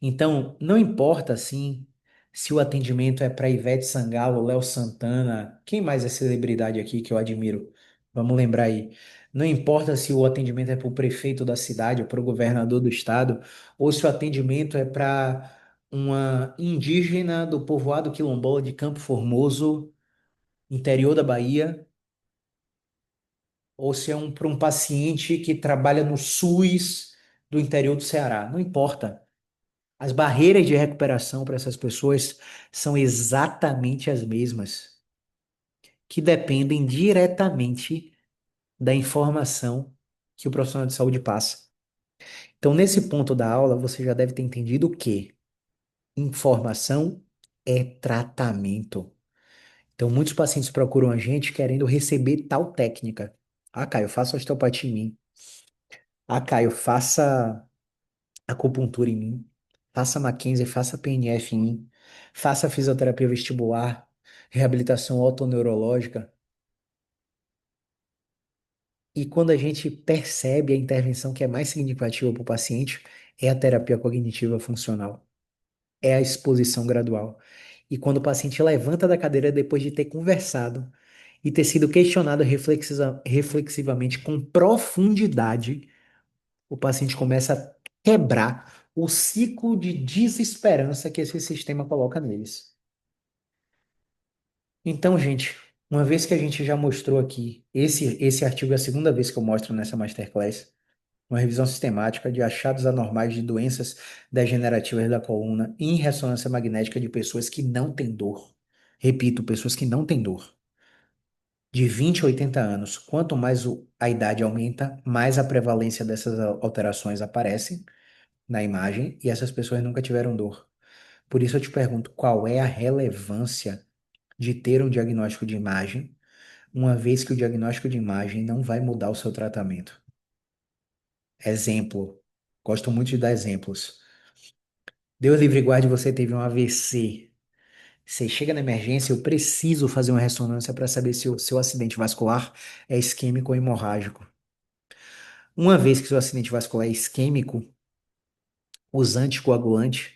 Então, não importa assim se o atendimento é para Ivete Sangalo, Léo Santana, quem mais é celebridade aqui que eu admiro? Vamos lembrar aí. Não importa se o atendimento é para o prefeito da cidade ou para o governador do estado, ou se o atendimento é para uma indígena do povoado quilombola de Campo Formoso, interior da Bahia, ou se é para um paciente que trabalha no SUS do interior do Ceará. Não importa. As barreiras de recuperação para essas pessoas são exatamente as mesmas, que dependem diretamente da informação que o profissional de saúde passa. Então, nesse ponto da aula, você já deve ter entendido que informação é tratamento. Então, muitos pacientes procuram a gente querendo receber tal técnica. Ah, Caio, faça osteopatia em mim. Ah, Caio, faça acupuntura em mim, faça Mackenzie, faça PNF em mim, faça fisioterapia vestibular, reabilitação otoneurológica. E quando a gente percebe a intervenção que é mais significativa para o paciente, é a terapia cognitiva funcional, é a exposição gradual. E quando o paciente levanta da cadeira depois de ter conversado e ter sido questionado reflexivamente com profundidade, o paciente começa a quebrar o ciclo de desesperança que esse sistema coloca neles. Então, gente, uma vez que a gente já mostrou aqui, esse artigo é a segunda vez que eu mostro nessa masterclass, uma revisão sistemática de achados anormais de doenças degenerativas da coluna em ressonância magnética de pessoas que não têm dor. Repito, pessoas que não têm dor. De 20 a 80 anos. Quanto mais a idade aumenta, mais a prevalência dessas alterações aparece na imagem e essas pessoas nunca tiveram dor. Por isso eu te pergunto, qual é a relevância de ter um diagnóstico de imagem, uma vez que o diagnóstico de imagem não vai mudar o seu tratamento? Exemplo, gosto muito de dar exemplos. Deus livre e guarde, você teve um AVC. Você chega na emergência, eu preciso fazer uma ressonância para saber se o seu acidente vascular é isquêmico ou hemorrágico. Uma vez que seu acidente vascular é isquêmico, os anticoagulantes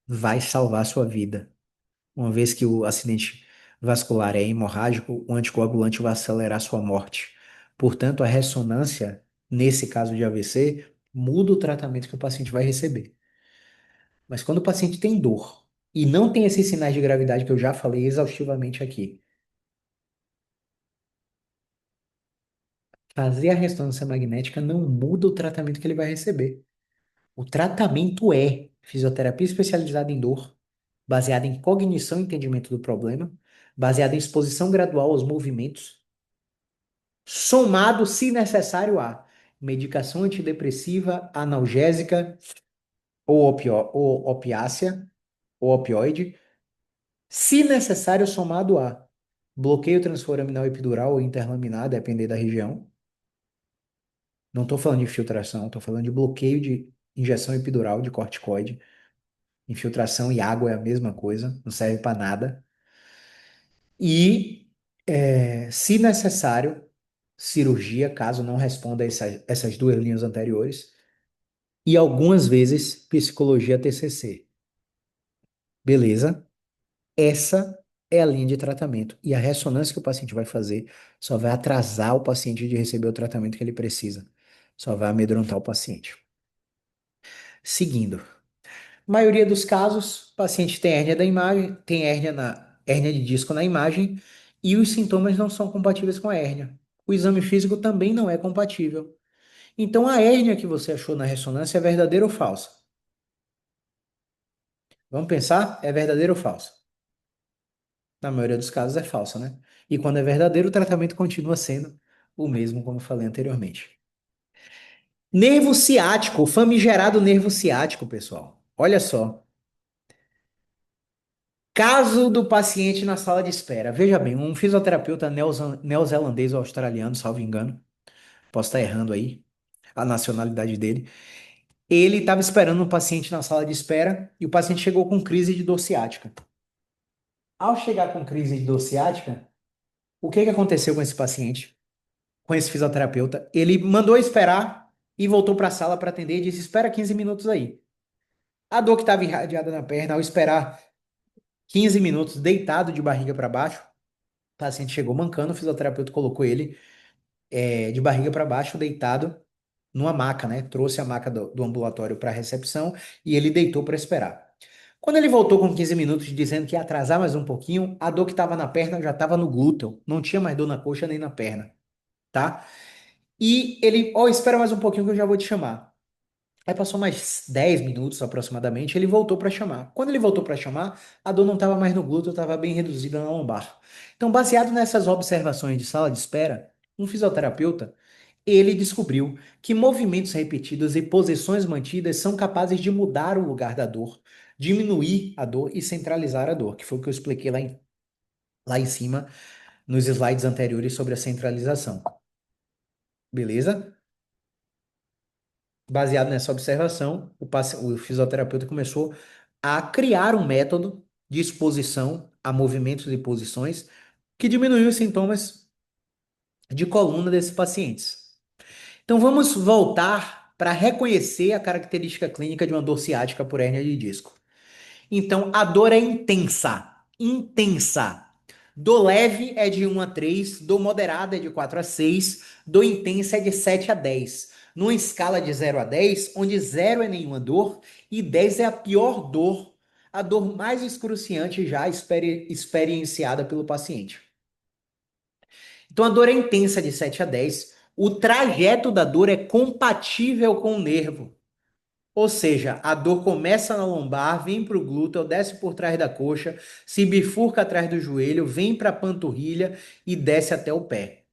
vai salvar a sua vida. Uma vez que o acidente vascular é hemorrágico, o anticoagulante vai acelerar sua morte. Portanto, a ressonância, nesse caso de AVC, muda o tratamento que o paciente vai receber. Mas quando o paciente tem dor e não tem esses sinais de gravidade que eu já falei exaustivamente aqui, fazer a ressonância magnética não muda o tratamento que ele vai receber. O tratamento é fisioterapia especializada em dor, baseada em cognição e entendimento do problema, baseada em exposição gradual aos movimentos, somado, se necessário, a medicação antidepressiva, analgésica ou opiácea, ou opioide, se necessário, somado a bloqueio transforaminal epidural ou interlaminar, depender da região. Não estou falando de infiltração, estou falando de bloqueio de injeção epidural de corticoide. Infiltração e água é a mesma coisa, não serve para nada. E, se necessário, cirurgia, caso não responda essas duas linhas anteriores. E algumas vezes, psicologia TCC. Beleza? Essa é a linha de tratamento. E a ressonância que o paciente vai fazer só vai atrasar o paciente de receber o tratamento que ele precisa. Só vai amedrontar o paciente. Seguindo. Maioria dos casos, o paciente tem hérnia da imagem, tem hérnia de disco na imagem e os sintomas não são compatíveis com a hérnia. O exame físico também não é compatível. Então, a hérnia que você achou na ressonância é verdadeira ou falsa? Vamos pensar? É verdadeira ou falsa? Na maioria dos casos é falsa, né? E quando é verdadeiro, o tratamento continua sendo o mesmo, como eu falei anteriormente. Nervo ciático, o famigerado nervo ciático, pessoal. Olha só. Caso do paciente na sala de espera. Veja bem, um fisioterapeuta neozelandês ou australiano, salvo engano, posso estar errando aí a nacionalidade dele. Ele estava esperando um paciente na sala de espera e o paciente chegou com crise de dor ciática. Ao chegar com crise de dor ciática, o que que aconteceu com esse paciente, com esse fisioterapeuta? Ele mandou esperar e voltou para a sala para atender e disse: Espera 15 minutos aí. A dor que estava irradiada na perna, ao esperar 15 minutos deitado de barriga para baixo, o paciente chegou mancando, o fisioterapeuta colocou ele de barriga para baixo, deitado numa maca, né? Trouxe a maca do ambulatório para a recepção e ele deitou para esperar. Quando ele voltou com 15 minutos dizendo que ia atrasar mais um pouquinho, a dor que estava na perna já estava no glúteo, não tinha mais dor na coxa nem na perna, tá? E ele, ó, espera mais um pouquinho que eu já vou te chamar. Aí passou mais 10 minutos aproximadamente, ele voltou para chamar. Quando ele voltou para chamar, a dor não estava mais no glúteo, estava bem reduzida na lombar. Então, baseado nessas observações de sala de espera, um fisioterapeuta, ele descobriu que movimentos repetidos e posições mantidas são capazes de mudar o lugar da dor, diminuir a dor e centralizar a dor, que foi o que eu expliquei lá em cima nos slides anteriores sobre a centralização. Beleza? Baseado nessa observação, o fisioterapeuta começou a criar um método de exposição a movimentos e posições que diminuiu os sintomas de coluna desses pacientes. Então vamos voltar para reconhecer a característica clínica de uma dor ciática por hérnia de disco. Então, a dor é intensa. Intensa. Dor leve é de 1 a 3, dor moderada é de 4 a 6, dor intensa é de 7 a 10. Numa escala de 0 a 10, onde 0 é nenhuma dor e 10 é a pior dor, a dor mais excruciante já experienciada pelo paciente. Então, a dor é intensa de 7 a 10. O trajeto da dor é compatível com o nervo. Ou seja, a dor começa na lombar, vem para o glúteo, desce por trás da coxa, se bifurca atrás do joelho, vem para a panturrilha e desce até o pé.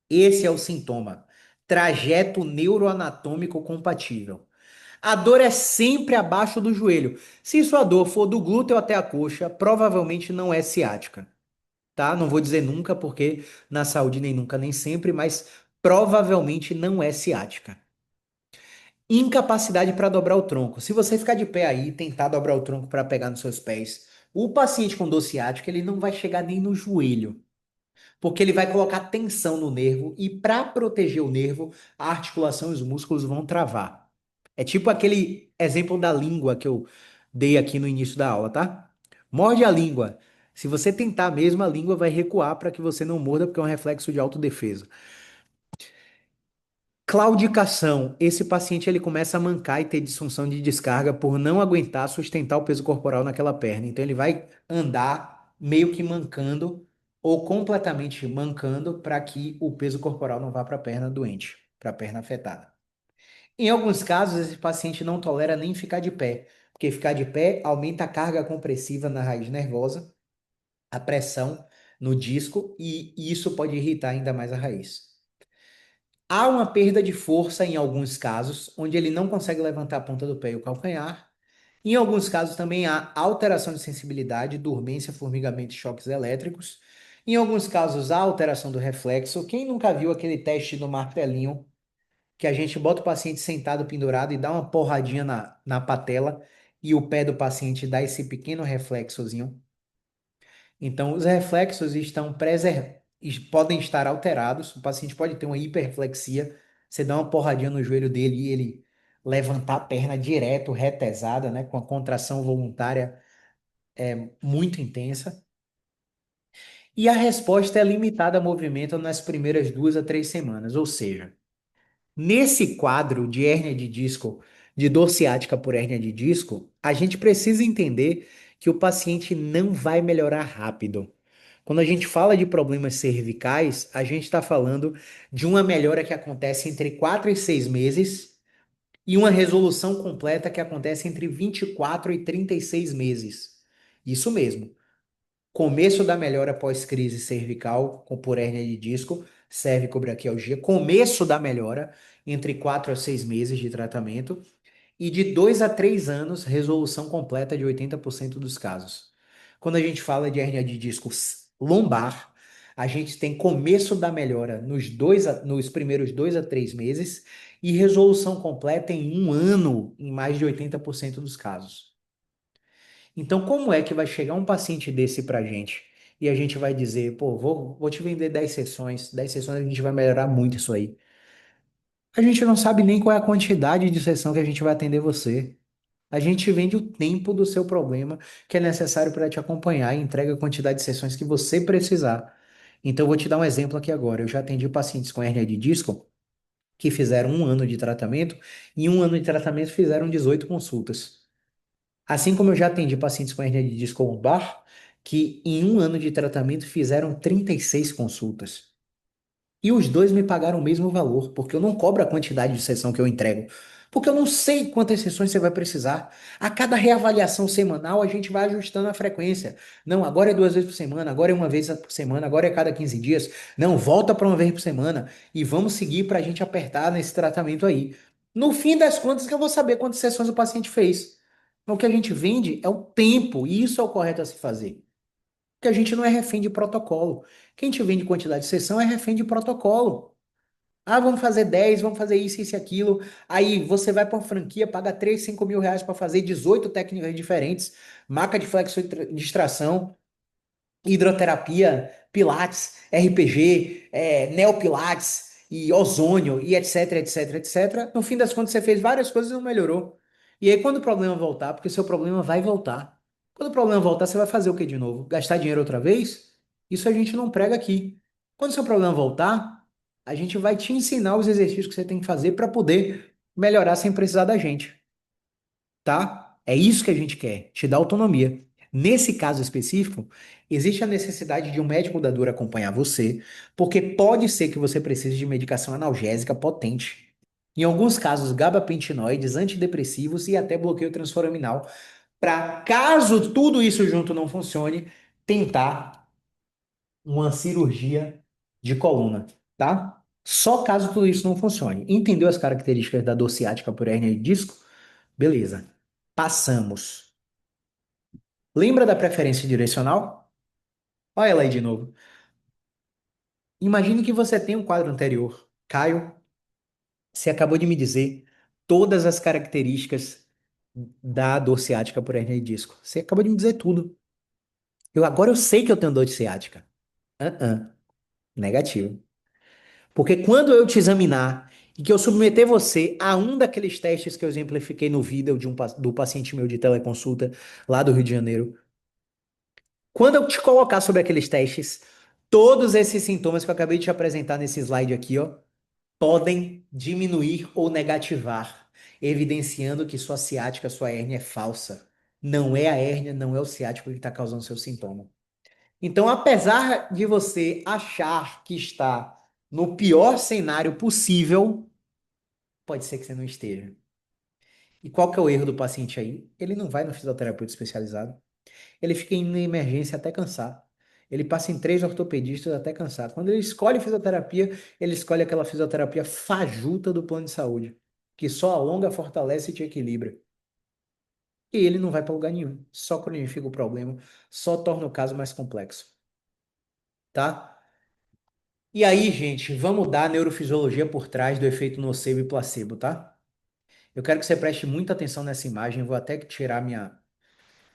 Esse é o sintoma. Trajeto neuroanatômico compatível. A dor é sempre abaixo do joelho. Se sua dor for do glúteo até a coxa, provavelmente não é ciática, tá? Não vou dizer nunca, porque na saúde nem nunca nem sempre, mas provavelmente não é ciática. Incapacidade para dobrar o tronco. Se você ficar de pé aí e tentar dobrar o tronco para pegar nos seus pés, o paciente com dor ciática, ele não vai chegar nem no joelho, porque ele vai colocar tensão no nervo e para proteger o nervo, a articulação e os músculos vão travar. É tipo aquele exemplo da língua que eu dei aqui no início da aula, tá? Morde a língua. Se você tentar mesmo, a língua vai recuar para que você não morda, porque é um reflexo de autodefesa. Claudicação. Esse paciente ele começa a mancar e ter disfunção de descarga por não aguentar sustentar o peso corporal naquela perna. Então ele vai andar meio que mancando ou completamente mancando para que o peso corporal não vá para a perna doente, para a perna afetada. Em alguns casos, esse paciente não tolera nem ficar de pé, porque ficar de pé aumenta a carga compressiva na raiz nervosa, a pressão no disco e isso pode irritar ainda mais a raiz. Há uma perda de força em alguns casos, onde ele não consegue levantar a ponta do pé e o calcanhar. Em alguns casos também há alteração de sensibilidade, dormência, formigamento e choques elétricos. Em alguns casos há alteração do reflexo. Quem nunca viu aquele teste do martelinho, que a gente bota o paciente sentado, pendurado e dá uma porradinha na patela e o pé do paciente dá esse pequeno reflexozinho? Então, os reflexos podem estar alterados. O paciente pode ter uma hiperreflexia. Você dá uma porradinha no joelho dele e ele levantar a perna direto, retesada, né, com a contração voluntária muito intensa. E a resposta é limitada a movimento nas primeiras 2 a 3 semanas. Ou seja, nesse quadro de hérnia de disco, de dor ciática por hérnia de disco, a gente precisa entender que o paciente não vai melhorar rápido. Quando a gente fala de problemas cervicais, a gente está falando de uma melhora que acontece entre 4 e 6 meses e uma resolução completa que acontece entre 24 e 36 meses. Isso mesmo. Começo da melhora pós-crise cervical por hérnia de disco, cervicobraquialgia. Começo da melhora entre 4 a 6 meses de tratamento e de 2 a 3 anos, resolução completa de 80% dos casos. Quando a gente fala de hérnia de disco lombar, a gente tem começo da melhora nos primeiros 2 a 3 meses e resolução completa em 1 ano, em mais de 80% dos casos. Então, como é que vai chegar um paciente desse pra gente? E a gente vai dizer, pô, vou te vender 10 sessões, 10 sessões a gente vai melhorar muito isso aí. A gente não sabe nem qual é a quantidade de sessão que a gente vai atender você. A gente vende o tempo do seu problema que é necessário para te acompanhar e entrega a quantidade de sessões que você precisar. Então, eu vou te dar um exemplo aqui agora. Eu já atendi pacientes com hérnia de disco que fizeram 1 ano de tratamento e em 1 ano de tratamento fizeram 18 consultas. Assim como eu já atendi pacientes com hérnia de disco lombar que em 1 ano de tratamento fizeram 36 consultas. E os dois me pagaram o mesmo valor, porque eu não cobro a quantidade de sessão que eu entrego. Porque eu não sei quantas sessões você vai precisar. A cada reavaliação semanal, a gente vai ajustando a frequência. Não, agora é 2 vezes por semana, agora é uma vez por semana, agora é cada 15 dias. Não, volta para uma vez por semana. E vamos seguir para a gente apertar nesse tratamento aí. No fim das contas, que eu vou saber quantas sessões o paciente fez. O que a gente vende é o tempo, e isso é o correto a se fazer. Porque a gente não é refém de protocolo. Quem te vende quantidade de sessão é refém de protocolo. Ah, vamos fazer 10, vamos fazer isso e aquilo. Aí você vai para uma franquia, paga 3, 5 mil reais para fazer 18 técnicas diferentes, maca de flexo e distração, hidroterapia, pilates, RPG, neopilates e ozônio e etc, etc, etc. No fim das contas, você fez várias coisas e não melhorou. E aí, quando o problema voltar, porque o seu problema vai voltar. Quando o problema voltar, você vai fazer o que de novo? Gastar dinheiro outra vez? Isso a gente não prega aqui. Quando o seu problema voltar, a gente vai te ensinar os exercícios que você tem que fazer para poder melhorar sem precisar da gente, tá? É isso que a gente quer, te dar autonomia. Nesse caso específico, existe a necessidade de um médico da dor acompanhar você, porque pode ser que você precise de medicação analgésica potente. Em alguns casos, gabapentinoides, antidepressivos e até bloqueio transforaminal, para caso tudo isso junto não funcione, tentar uma cirurgia de coluna, tá? Só caso tudo isso não funcione. Entendeu as características da dor ciática por hérnia de disco? Beleza. Passamos. Lembra da preferência direcional? Olha ela aí de novo. Imagine que você tem um quadro anterior. Caio, você acabou de me dizer todas as características da dor ciática por hernia de disco. Você acabou de me dizer tudo. Agora eu sei que eu tenho dor de ciática. Negativo. Porque quando eu te examinar e que eu submeter você a um daqueles testes que eu exemplifiquei no vídeo do paciente meu de teleconsulta lá do Rio de Janeiro, quando eu te colocar sobre aqueles testes, todos esses sintomas que eu acabei de te apresentar nesse slide aqui, ó, podem diminuir ou negativar, evidenciando que sua ciática, sua hérnia é falsa. Não é a hérnia, não é o ciático que está causando seu sintoma. Então, apesar de você achar que está no pior cenário possível, pode ser que você não esteja. E qual que é o erro do paciente aí? Ele não vai no fisioterapeuta especializado. Ele fica em emergência até cansar. Ele passa em 3 ortopedistas até cansado. Quando ele escolhe fisioterapia, ele escolhe aquela fisioterapia fajuta do plano de saúde, que só alonga, fortalece e te equilibra. E ele não vai para lugar nenhum, só cronifica o problema, só torna o caso mais complexo, tá? E aí, gente, vamos dar a neurofisiologia por trás do efeito nocebo e placebo, tá? Eu quero que você preste muita atenção nessa imagem, vou até tirar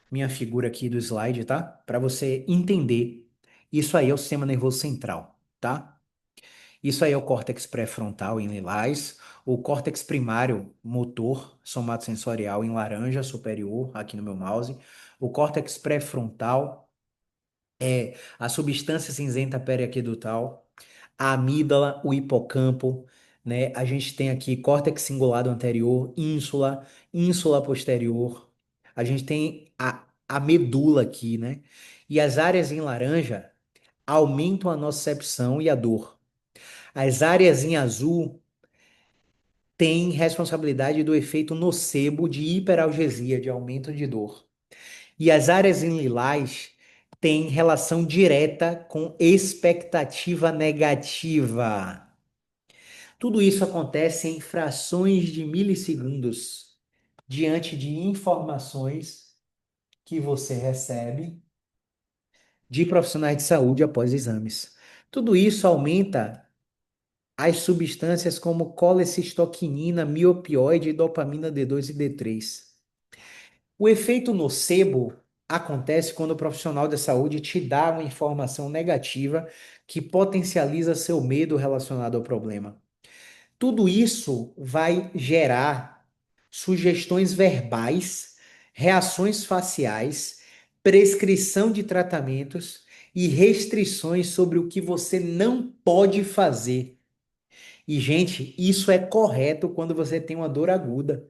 minha figura aqui do slide, tá? Para você entender. Isso aí é o sistema nervoso central, tá? Isso aí é o córtex pré-frontal em lilás, o córtex primário motor somatosensorial em laranja superior, aqui no meu mouse, o córtex pré-frontal é a substância cinzenta periaquedutal, a amígdala, o hipocampo, né? A gente tem aqui córtex cingulado anterior, ínsula posterior. A gente tem a medula aqui, né? E as áreas em laranja aumentam a nocicepção e a dor. As áreas em azul têm responsabilidade do efeito nocebo de hiperalgesia, de aumento de dor. E as áreas em lilás têm relação direta com expectativa negativa. Tudo isso acontece em frações de milissegundos, diante de informações que você recebe de profissionais de saúde após exames. Tudo isso aumenta as substâncias como colecistoquinina, miopioide, dopamina D2 e D3. O efeito nocebo acontece quando o profissional da saúde te dá uma informação negativa que potencializa seu medo relacionado ao problema. Tudo isso vai gerar sugestões verbais, reações faciais, prescrição de tratamentos e restrições sobre o que você não pode fazer. E, gente, isso é correto quando você tem uma dor aguda,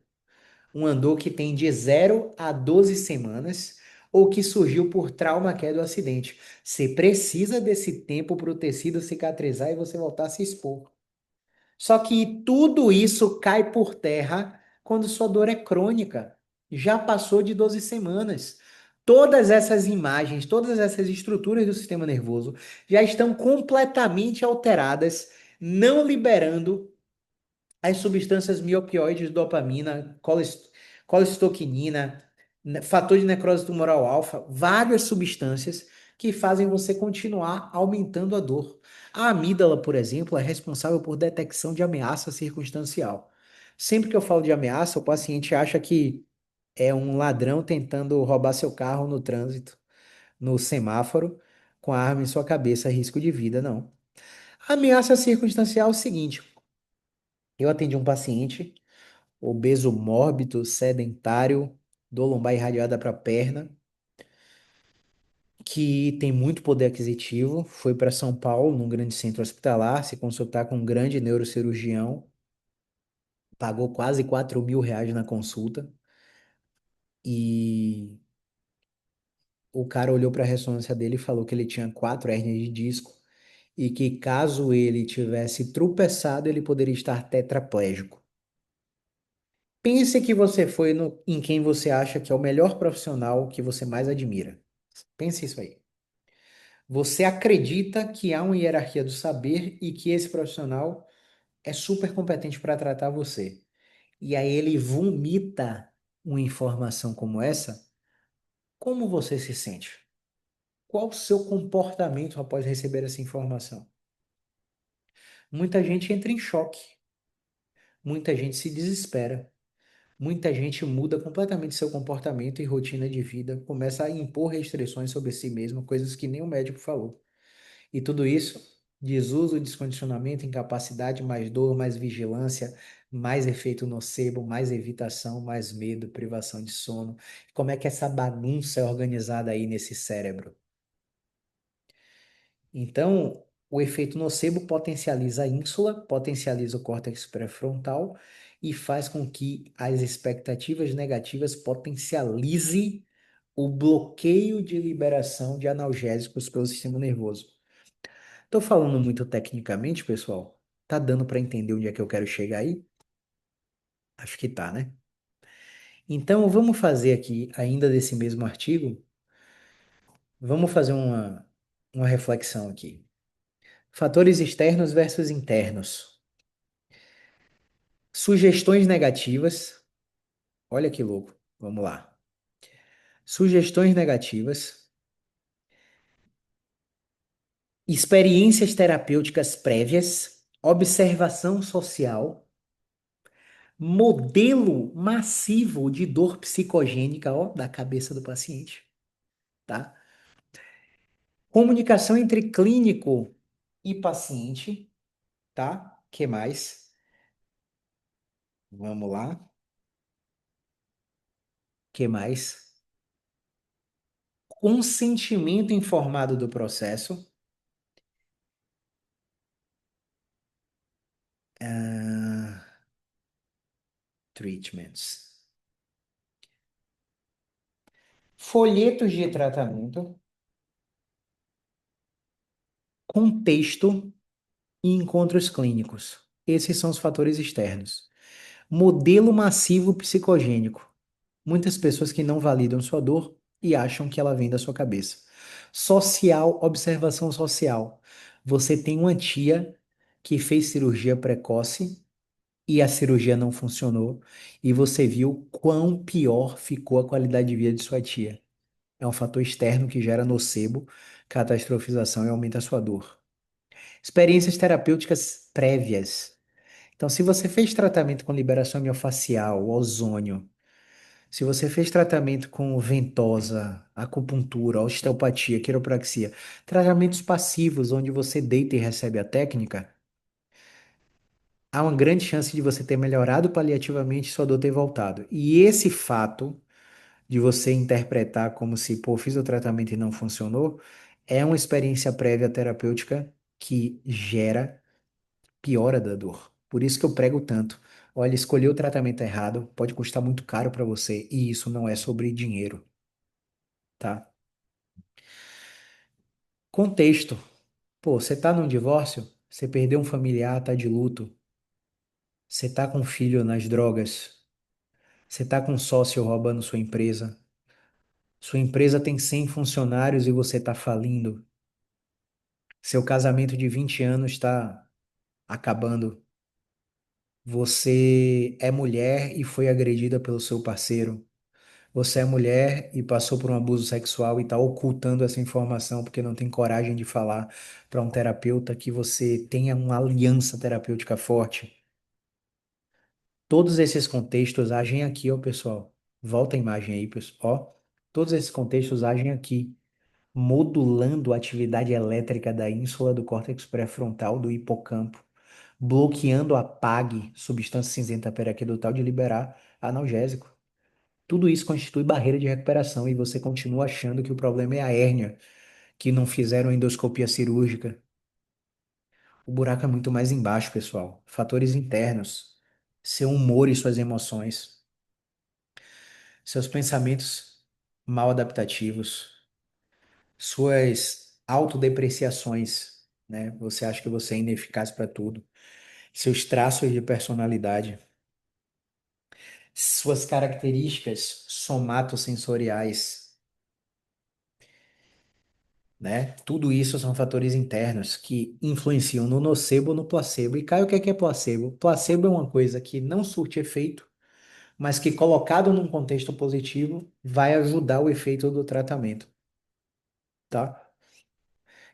uma dor que tem de 0 a 12 semanas ou que surgiu por trauma, queda ou acidente. Você precisa desse tempo para o tecido cicatrizar e você voltar a se expor. Só que tudo isso cai por terra quando sua dor é crônica. Já passou de 12 semanas. Todas essas imagens, todas essas estruturas do sistema nervoso já estão completamente alteradas, não liberando as substâncias miopioides, dopamina, colecistoquinina, fator de necrose tumoral alfa, várias substâncias que fazem você continuar aumentando a dor. A amígdala, por exemplo, é responsável por detecção de ameaça circunstancial. Sempre que eu falo de ameaça, o paciente acha que é um ladrão tentando roubar seu carro no trânsito, no semáforo, com a arma em sua cabeça, risco de vida, não. A ameaça circunstancial é o seguinte: eu atendi um paciente obeso mórbido, sedentário, dor lombar irradiada para a perna, que tem muito poder aquisitivo, foi para São Paulo, num grande centro hospitalar, se consultar com um grande neurocirurgião, pagou quase R$ 4.000 na consulta, e o cara olhou para a ressonância dele e falou que ele tinha 4 hérnias de disco, e que caso ele tivesse tropeçado, ele poderia estar tetraplégico. Pense que você foi em quem você acha que é o melhor profissional que você mais admira. Pense isso aí. Você acredita que há uma hierarquia do saber e que esse profissional é super competente para tratar você. E aí ele vomita uma informação como essa, como você se sente? Qual o seu comportamento após receber essa informação? Muita gente entra em choque, muita gente se desespera, muita gente muda completamente seu comportamento e rotina de vida, começa a impor restrições sobre si mesmo, coisas que nem o médico falou. E tudo isso, desuso, descondicionamento, incapacidade, mais dor, mais vigilância, mais efeito nocebo, mais evitação, mais medo, privação de sono. Como é que essa bagunça é organizada aí nesse cérebro? Então, o efeito nocebo potencializa a ínsula, potencializa o córtex pré-frontal e faz com que as expectativas negativas potencialize o bloqueio de liberação de analgésicos pelo sistema nervoso. Tô falando muito tecnicamente, pessoal? Tá dando para entender onde é que eu quero chegar aí? Acho que tá, né? Então, vamos fazer aqui, ainda desse mesmo artigo, vamos fazer uma reflexão aqui. Fatores externos versus internos. Sugestões negativas. Olha que louco. Vamos lá. Sugestões negativas. Experiências terapêuticas prévias. Observação social. Modelo massivo de dor psicogênica, ó, da cabeça do paciente, tá? Comunicação entre clínico e paciente, tá? Que mais? Vamos lá. Que mais? Consentimento informado do processo. Ah, treatments. Folhetos de tratamento. Contexto e encontros clínicos. Esses são os fatores externos. Modelo massivo psicogênico. Muitas pessoas que não validam sua dor e acham que ela vem da sua cabeça. Social, observação social. Você tem uma tia que fez cirurgia precoce e a cirurgia não funcionou e você viu quão pior ficou a qualidade de vida de sua tia. É um fator externo que gera nocebo, catastrofização e aumenta a sua dor. Experiências terapêuticas prévias. Então, se você fez tratamento com liberação miofascial, ozônio, se você fez tratamento com ventosa, acupuntura, osteopatia, quiropraxia, tratamentos passivos onde você deita e recebe a técnica, há uma grande chance de você ter melhorado paliativamente e sua dor ter voltado. E esse fato de você interpretar como se, pô, fiz o tratamento e não funcionou, é uma experiência prévia terapêutica que gera piora da dor. Por isso que eu prego tanto. Olha, escolher o tratamento errado pode custar muito caro para você e isso não é sobre dinheiro, tá? Contexto. Pô, você tá num divórcio? Você perdeu um familiar, tá de luto? Você tá com um filho nas drogas? Você tá com um sócio roubando sua empresa? Sua empresa tem 100 funcionários e você tá falindo? Seu casamento de 20 anos está acabando? Você é mulher e foi agredida pelo seu parceiro? Você é mulher e passou por um abuso sexual e está ocultando essa informação porque não tem coragem de falar para um terapeuta que você tenha uma aliança terapêutica forte? Todos esses contextos agem aqui, ó, pessoal. Volta a imagem aí, pessoal. Ó, todos esses contextos agem aqui, modulando a atividade elétrica da ínsula do córtex pré-frontal do hipocampo, bloqueando a PAG, substância cinzenta periaquedutal, de liberar analgésico. Tudo isso constitui barreira de recuperação e você continua achando que o problema é a hérnia, que não fizeram endoscopia cirúrgica. O buraco é muito mais embaixo, pessoal. Fatores internos, seu humor e suas emoções, seus pensamentos mal adaptativos, suas autodepreciações, né? Você acha que você é ineficaz para tudo, seus traços de personalidade, suas características somatosensoriais, né? Tudo isso são fatores internos que influenciam no nocebo ou no placebo. E Caio, o que é placebo? Placebo é uma coisa que não surte efeito, mas que colocado num contexto positivo vai ajudar o efeito do tratamento, tá?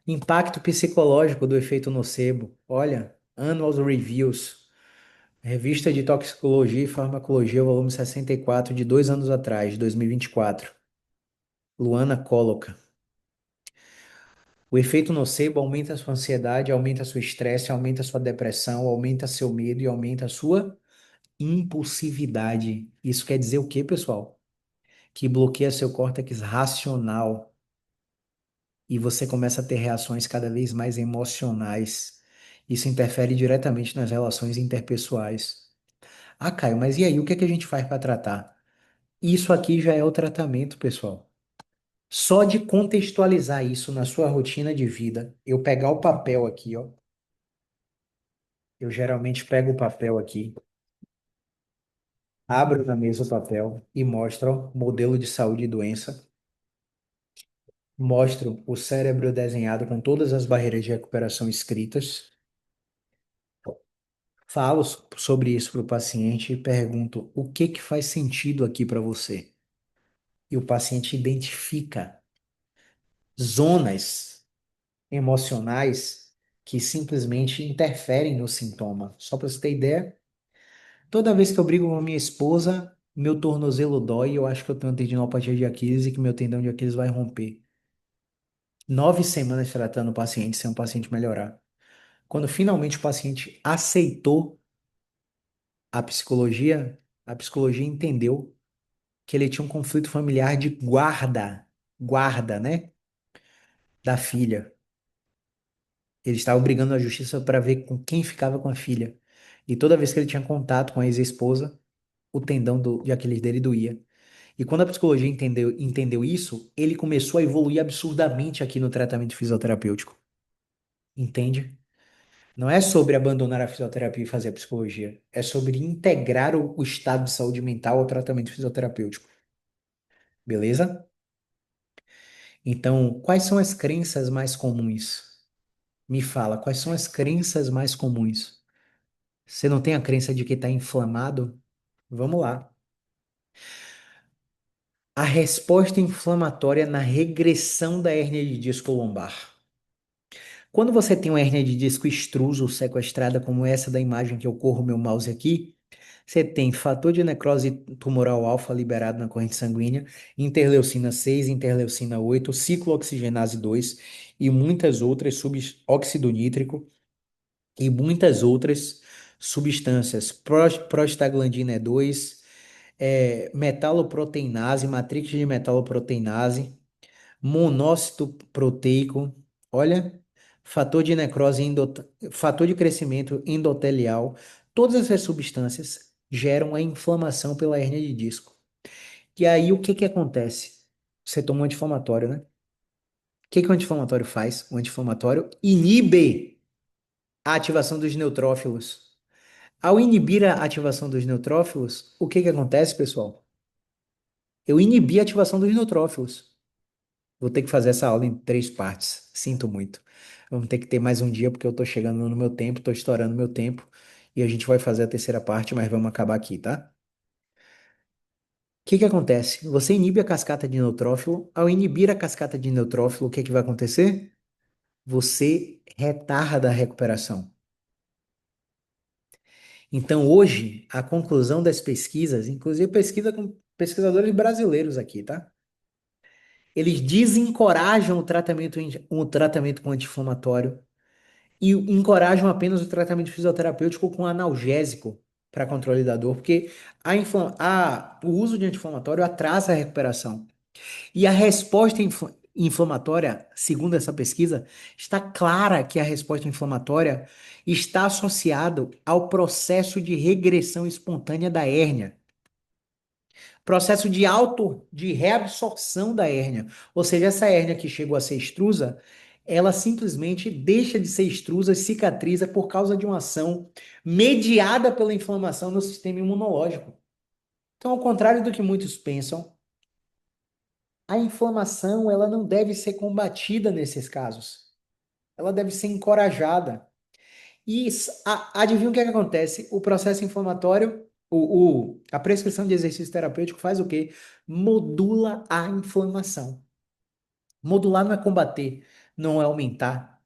Impacto psicológico do efeito nocebo. Olha, Annual Reviews, Revista de Toxicologia e Farmacologia, volume 64, de 2 anos atrás, 2024. Luana Coloca. O efeito nocebo aumenta a sua ansiedade, aumenta seu estresse, aumenta sua depressão, aumenta seu medo e aumenta a sua impulsividade. Isso quer dizer o quê, pessoal? Que bloqueia seu córtex racional e você começa a ter reações cada vez mais emocionais. Isso interfere diretamente nas relações interpessoais. Ah, Caio, mas e aí, o que é que a gente faz para tratar? Isso aqui já é o tratamento, pessoal. Só de contextualizar isso na sua rotina de vida, eu pegar o papel aqui, ó. Eu geralmente pego o papel aqui, abro na mesa o papel e mostro, ó, modelo de saúde e doença. Mostro o cérebro desenhado com todas as barreiras de recuperação escritas. Falo sobre isso para o paciente e pergunto o que que faz sentido aqui para você. E o paciente identifica zonas emocionais que simplesmente interferem no sintoma. Só para você ter ideia, toda vez que eu brigo com a minha esposa, meu tornozelo dói e eu acho que eu tenho tendinopatia de Aquiles e que meu tendão de Aquiles vai romper. 9 semanas tratando o paciente sem o paciente melhorar. Quando finalmente o paciente aceitou a psicologia entendeu que ele tinha um conflito familiar de guarda, né, da filha. Ele estava brigando na justiça para ver com quem ficava com a filha. E toda vez que ele tinha contato com a ex-esposa, o tendão de Aquiles dele doía. E quando a psicologia entendeu isso, ele começou a evoluir absurdamente aqui no tratamento fisioterapêutico. Entende? Não é sobre abandonar a fisioterapia e fazer a psicologia. É sobre integrar o estado de saúde mental ao tratamento fisioterapêutico. Beleza? Então, quais são as crenças mais comuns? Me fala, quais são as crenças mais comuns? Você não tem a crença de que está inflamado? Vamos lá. A resposta inflamatória na regressão da hérnia de disco lombar. Quando você tem uma hérnia de disco extruso sequestrada, como essa da imagem que eu corro meu mouse aqui, você tem fator de necrose tumoral alfa liberado na corrente sanguínea, interleucina 6, interleucina 8, ciclooxigenase 2 e muitas outras óxido nítrico e muitas outras substâncias. Prostaglandina E2, metaloproteinase, matrix de metaloproteinase, monócito proteico, olha, fator de crescimento endotelial, todas essas substâncias geram a inflamação pela hérnia de disco. E aí o que que acontece? Você toma um anti-inflamatório, né? O que que o anti-inflamatório faz? O anti-inflamatório inibe a ativação dos neutrófilos. Ao inibir a ativação dos neutrófilos, o que que acontece, pessoal? Eu inibi a ativação dos neutrófilos. Vou ter que fazer essa aula em 3 partes. Sinto muito. Vamos ter que ter mais um dia, porque eu tô chegando no meu tempo, tô estourando meu tempo. E a gente vai fazer a terceira parte, mas vamos acabar aqui, tá? O que que acontece? Você inibe a cascata de neutrófilo. Ao inibir a cascata de neutrófilo, o que que vai acontecer? Você retarda a recuperação. Então, hoje, a conclusão das pesquisas, inclusive pesquisa com pesquisadores brasileiros aqui, tá? Eles desencorajam o tratamento com anti-inflamatório e encorajam apenas o tratamento fisioterapêutico com analgésico para controle da dor, porque o uso de anti-inflamatório atrasa a recuperação. E a resposta inflamatória, segundo essa pesquisa, está clara que a resposta inflamatória está associada ao processo de regressão espontânea da hérnia. Processo de reabsorção da hérnia. Ou seja, essa hérnia que chegou a ser extrusa, ela simplesmente deixa de ser extrusa e cicatriza por causa de uma ação mediada pela inflamação no sistema imunológico. Então, ao contrário do que muitos pensam, a inflamação ela não deve ser combatida nesses casos. Ela deve ser encorajada. E adivinha o que é que acontece? O processo inflamatório, a prescrição de exercício terapêutico faz o quê? Modula a inflamação. Modular não é combater, não é aumentar,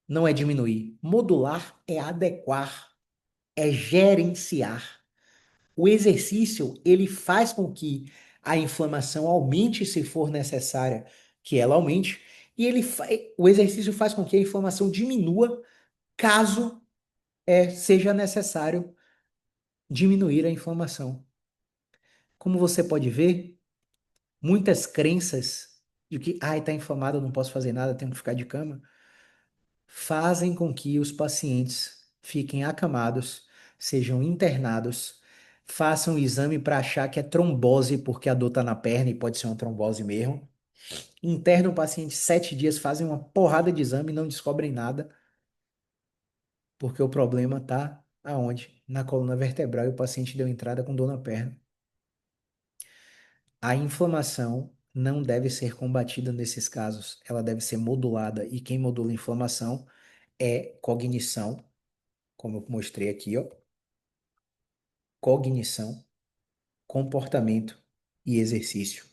não é diminuir. Modular é adequar, é gerenciar. O exercício, ele faz com que a inflamação aumente se for necessária que ela aumente, e o exercício faz com que a inflamação diminua caso seja necessário diminuir a inflamação. Como você pode ver, muitas crenças de que, ai, tá inflamado, eu não posso fazer nada, tenho que ficar de cama, fazem com que os pacientes fiquem acamados, sejam internados, façam o exame para achar que é trombose, porque a dor tá na perna e pode ser uma trombose mesmo. Internam o paciente 7 dias, fazem uma porrada de exame e não descobrem nada, porque o problema tá aonde? Na coluna vertebral e o paciente deu entrada com dor na perna. A inflamação não deve ser combatida nesses casos, ela deve ser modulada. E quem modula a inflamação é cognição, como eu mostrei aqui, ó, cognição, comportamento e exercício.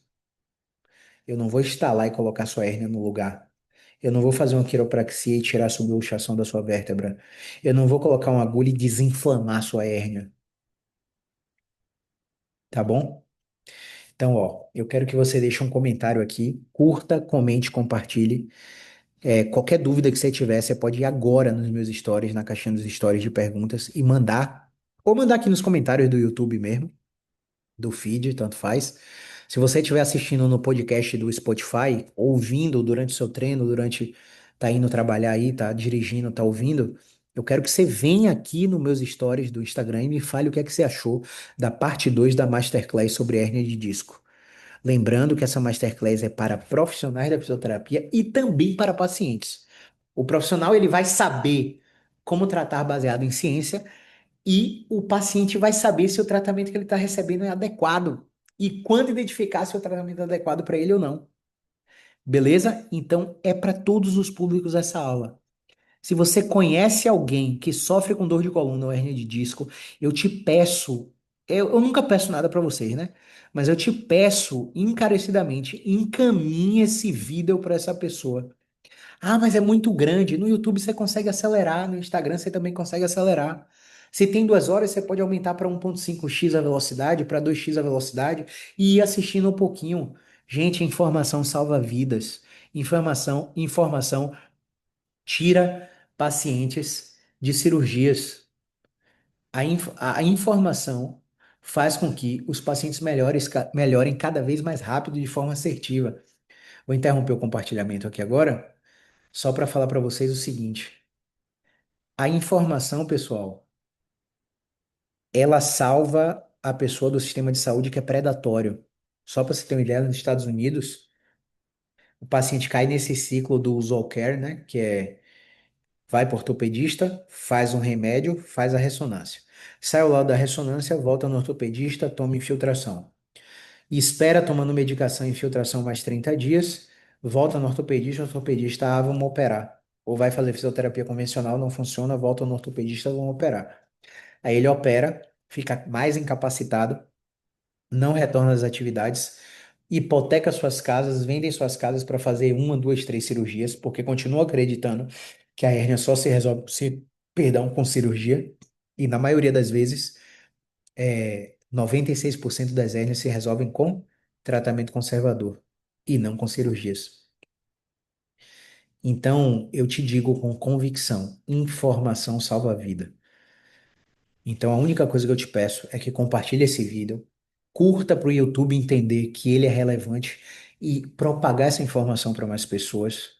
Eu não vou instalar e colocar sua hérnia no lugar. Eu não vou fazer uma quiropraxia e tirar a subluxação da sua vértebra. Eu não vou colocar uma agulha e desinflamar sua hérnia, tá bom? Então, ó, eu quero que você deixe um comentário aqui, curta, comente, compartilhe. Qualquer dúvida que você tiver, você pode ir agora nos meus stories, na caixinha dos stories de perguntas e mandar, ou mandar aqui nos comentários do YouTube mesmo, do feed, tanto faz. Se você estiver assistindo no podcast do Spotify, ouvindo durante o seu treino, durante tá indo trabalhar aí, tá dirigindo, tá ouvindo, eu quero que você venha aqui nos meus stories do Instagram e me fale o que é que você achou da parte 2 da Masterclass sobre hérnia de disco. Lembrando que essa Masterclass é para profissionais da fisioterapia e também para pacientes. O profissional ele vai saber como tratar baseado em ciência e o paciente vai saber se o tratamento que ele está recebendo é adequado e quando identificar se o tratamento é adequado para ele ou não. Beleza? Então é para todos os públicos essa aula. Se você conhece alguém que sofre com dor de coluna ou hérnia de disco, eu te peço, eu nunca peço nada para vocês, né? Mas eu te peço encarecidamente, encaminhe esse vídeo para essa pessoa. Ah, mas é muito grande. No YouTube você consegue acelerar, no Instagram você também consegue acelerar. Se tem 2 horas, você pode aumentar para 1,5x a velocidade, para 2x a velocidade e ir assistindo um pouquinho. Gente, informação salva vidas. Informação tira pacientes de cirurgias. A informação faz com que os pacientes melhorem cada vez mais rápido de forma assertiva. Vou interromper o compartilhamento aqui agora, só para falar para vocês o seguinte. A informação, pessoal, ela salva a pessoa do sistema de saúde que é predatório. Só para você ter uma ideia, nos Estados Unidos, o paciente cai nesse ciclo do Zolcare, né? Que é vai para o ortopedista, faz um remédio, faz a ressonância. Sai ao lado da ressonância, volta no ortopedista, toma infiltração. Espera tomando medicação e infiltração mais 30 dias, volta no ortopedista, o ortopedista, vamos operar. Ou vai fazer fisioterapia convencional, não funciona, volta no ortopedista, vamos operar. Aí ele opera, fica mais incapacitado, não retorna às atividades, hipoteca suas casas, vendem suas casas para fazer uma, duas, três cirurgias, porque continua acreditando que a hérnia só se resolve, perdão, com cirurgia. E na maioria das vezes, 96% das hérnias se resolvem com tratamento conservador e não com cirurgias. Então, eu te digo com convicção, informação salva a vida. Então, a única coisa que eu te peço é que compartilhe esse vídeo, curta para o YouTube entender que ele é relevante e propagar essa informação para mais pessoas.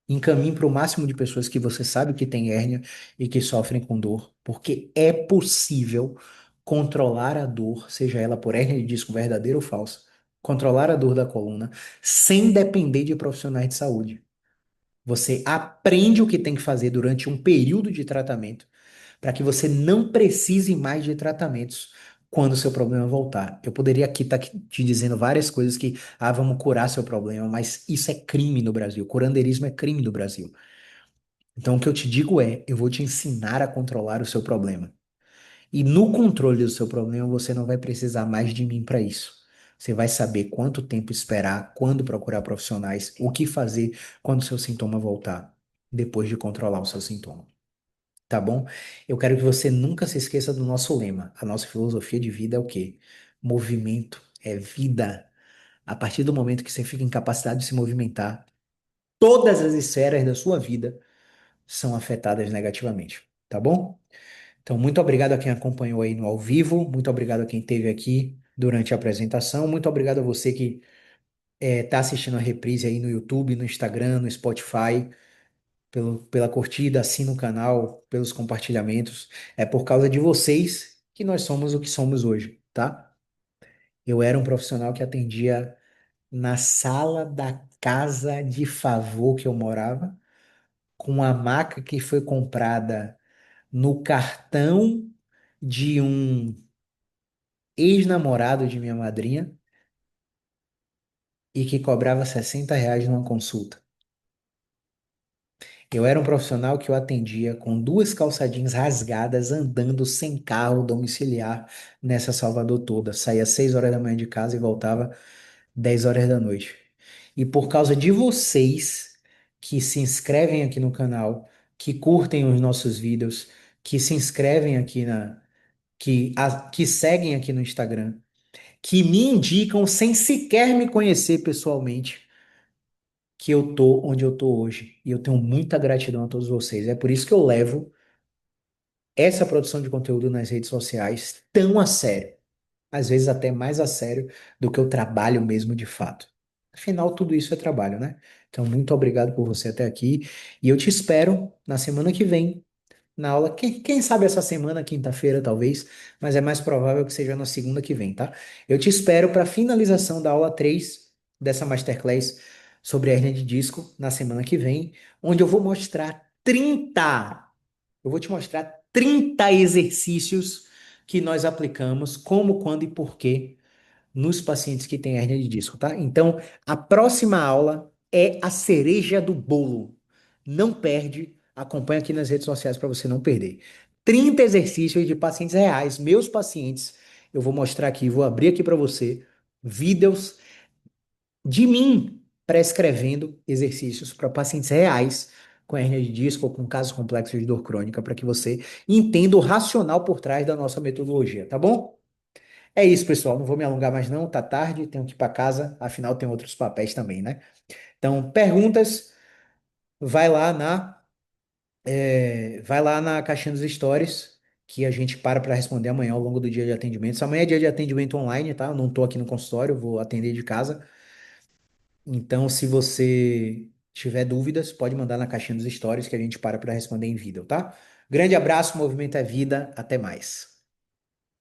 Encaminhe para o máximo de pessoas que você sabe que tem hérnia e que sofrem com dor, porque é possível controlar a dor, seja ela por hérnia de disco verdadeira ou falsa, controlar a dor da coluna sem depender de profissionais de saúde. Você aprende o que tem que fazer durante um período de tratamento para que você não precise mais de tratamentos quando o seu problema voltar. Eu poderia aqui estar te dizendo várias coisas que, vamos curar seu problema, mas isso é crime no Brasil. Curandeirismo é crime no Brasil. Então, o que eu te digo é, eu vou te ensinar a controlar o seu problema. E no controle do seu problema, você não vai precisar mais de mim para isso. Você vai saber quanto tempo esperar, quando procurar profissionais, o que fazer quando o seu sintoma voltar, depois de controlar o seu sintoma. Tá bom? Eu quero que você nunca se esqueça do nosso lema. A nossa filosofia de vida é o quê? Movimento é vida. A partir do momento que você fica incapacitado de se movimentar, todas as esferas da sua vida são afetadas negativamente. Tá bom? Então, muito obrigado a quem acompanhou aí no ao vivo, muito obrigado a quem esteve aqui durante a apresentação, muito obrigado a você que está assistindo a reprise aí no YouTube, no Instagram, no Spotify, pela curtida, assina o canal, pelos compartilhamentos. É por causa de vocês que nós somos o que somos hoje, tá? Eu era um profissional que atendia na sala da casa de favor que eu morava, com uma maca que foi comprada no cartão de um ex-namorado de minha madrinha, e que cobrava R$ 60 numa consulta. Eu era um profissional que eu atendia com duas calça jeans rasgadas, andando sem carro domiciliar nessa Salvador toda. Saía 6 horas da manhã de casa e voltava 10 horas da noite. E por causa de vocês que se inscrevem aqui no canal, que curtem os nossos vídeos, que se inscrevem aqui que seguem aqui no Instagram, que me indicam sem sequer me conhecer pessoalmente que eu tô onde eu tô hoje. E eu tenho muita gratidão a todos vocês. É por isso que eu levo essa produção de conteúdo nas redes sociais tão a sério. Às vezes até mais a sério do que o trabalho mesmo de fato. Afinal, tudo isso é trabalho, né? Então, muito obrigado por você até aqui. E eu te espero na semana que vem, na aula. Quem sabe essa semana, quinta-feira, talvez, mas é mais provável que seja na segunda que vem, tá? Eu te espero para a finalização da aula 3 dessa Masterclass sobre hernia de disco na semana que vem, onde eu vou mostrar 30. Eu vou te mostrar 30 exercícios que nós aplicamos, como, quando e por quê nos pacientes que têm hérnia de disco, tá? Então, a próxima aula é a cereja do bolo. Não perde, acompanha aqui nas redes sociais para você não perder. 30 exercícios de pacientes reais, meus pacientes. Eu vou mostrar aqui, vou abrir aqui para você vídeos de mim prescrevendo exercícios para pacientes reais com hérnia de disco ou com casos complexos de dor crônica, para que você entenda o racional por trás da nossa metodologia, tá bom? É isso, pessoal. Não vou me alongar mais não, tá tarde, tenho que ir para casa, afinal tem outros papéis também, né? Então, perguntas, vai lá vai lá na caixinha dos stories que a gente para responder amanhã ao longo do dia de atendimento. Amanhã é dia de atendimento online, tá? Eu não tô aqui no consultório, eu vou atender de casa. Então, se você tiver dúvidas, pode mandar na caixinha dos stories que a gente para responder em vídeo, tá? Grande abraço, movimento é vida, até mais.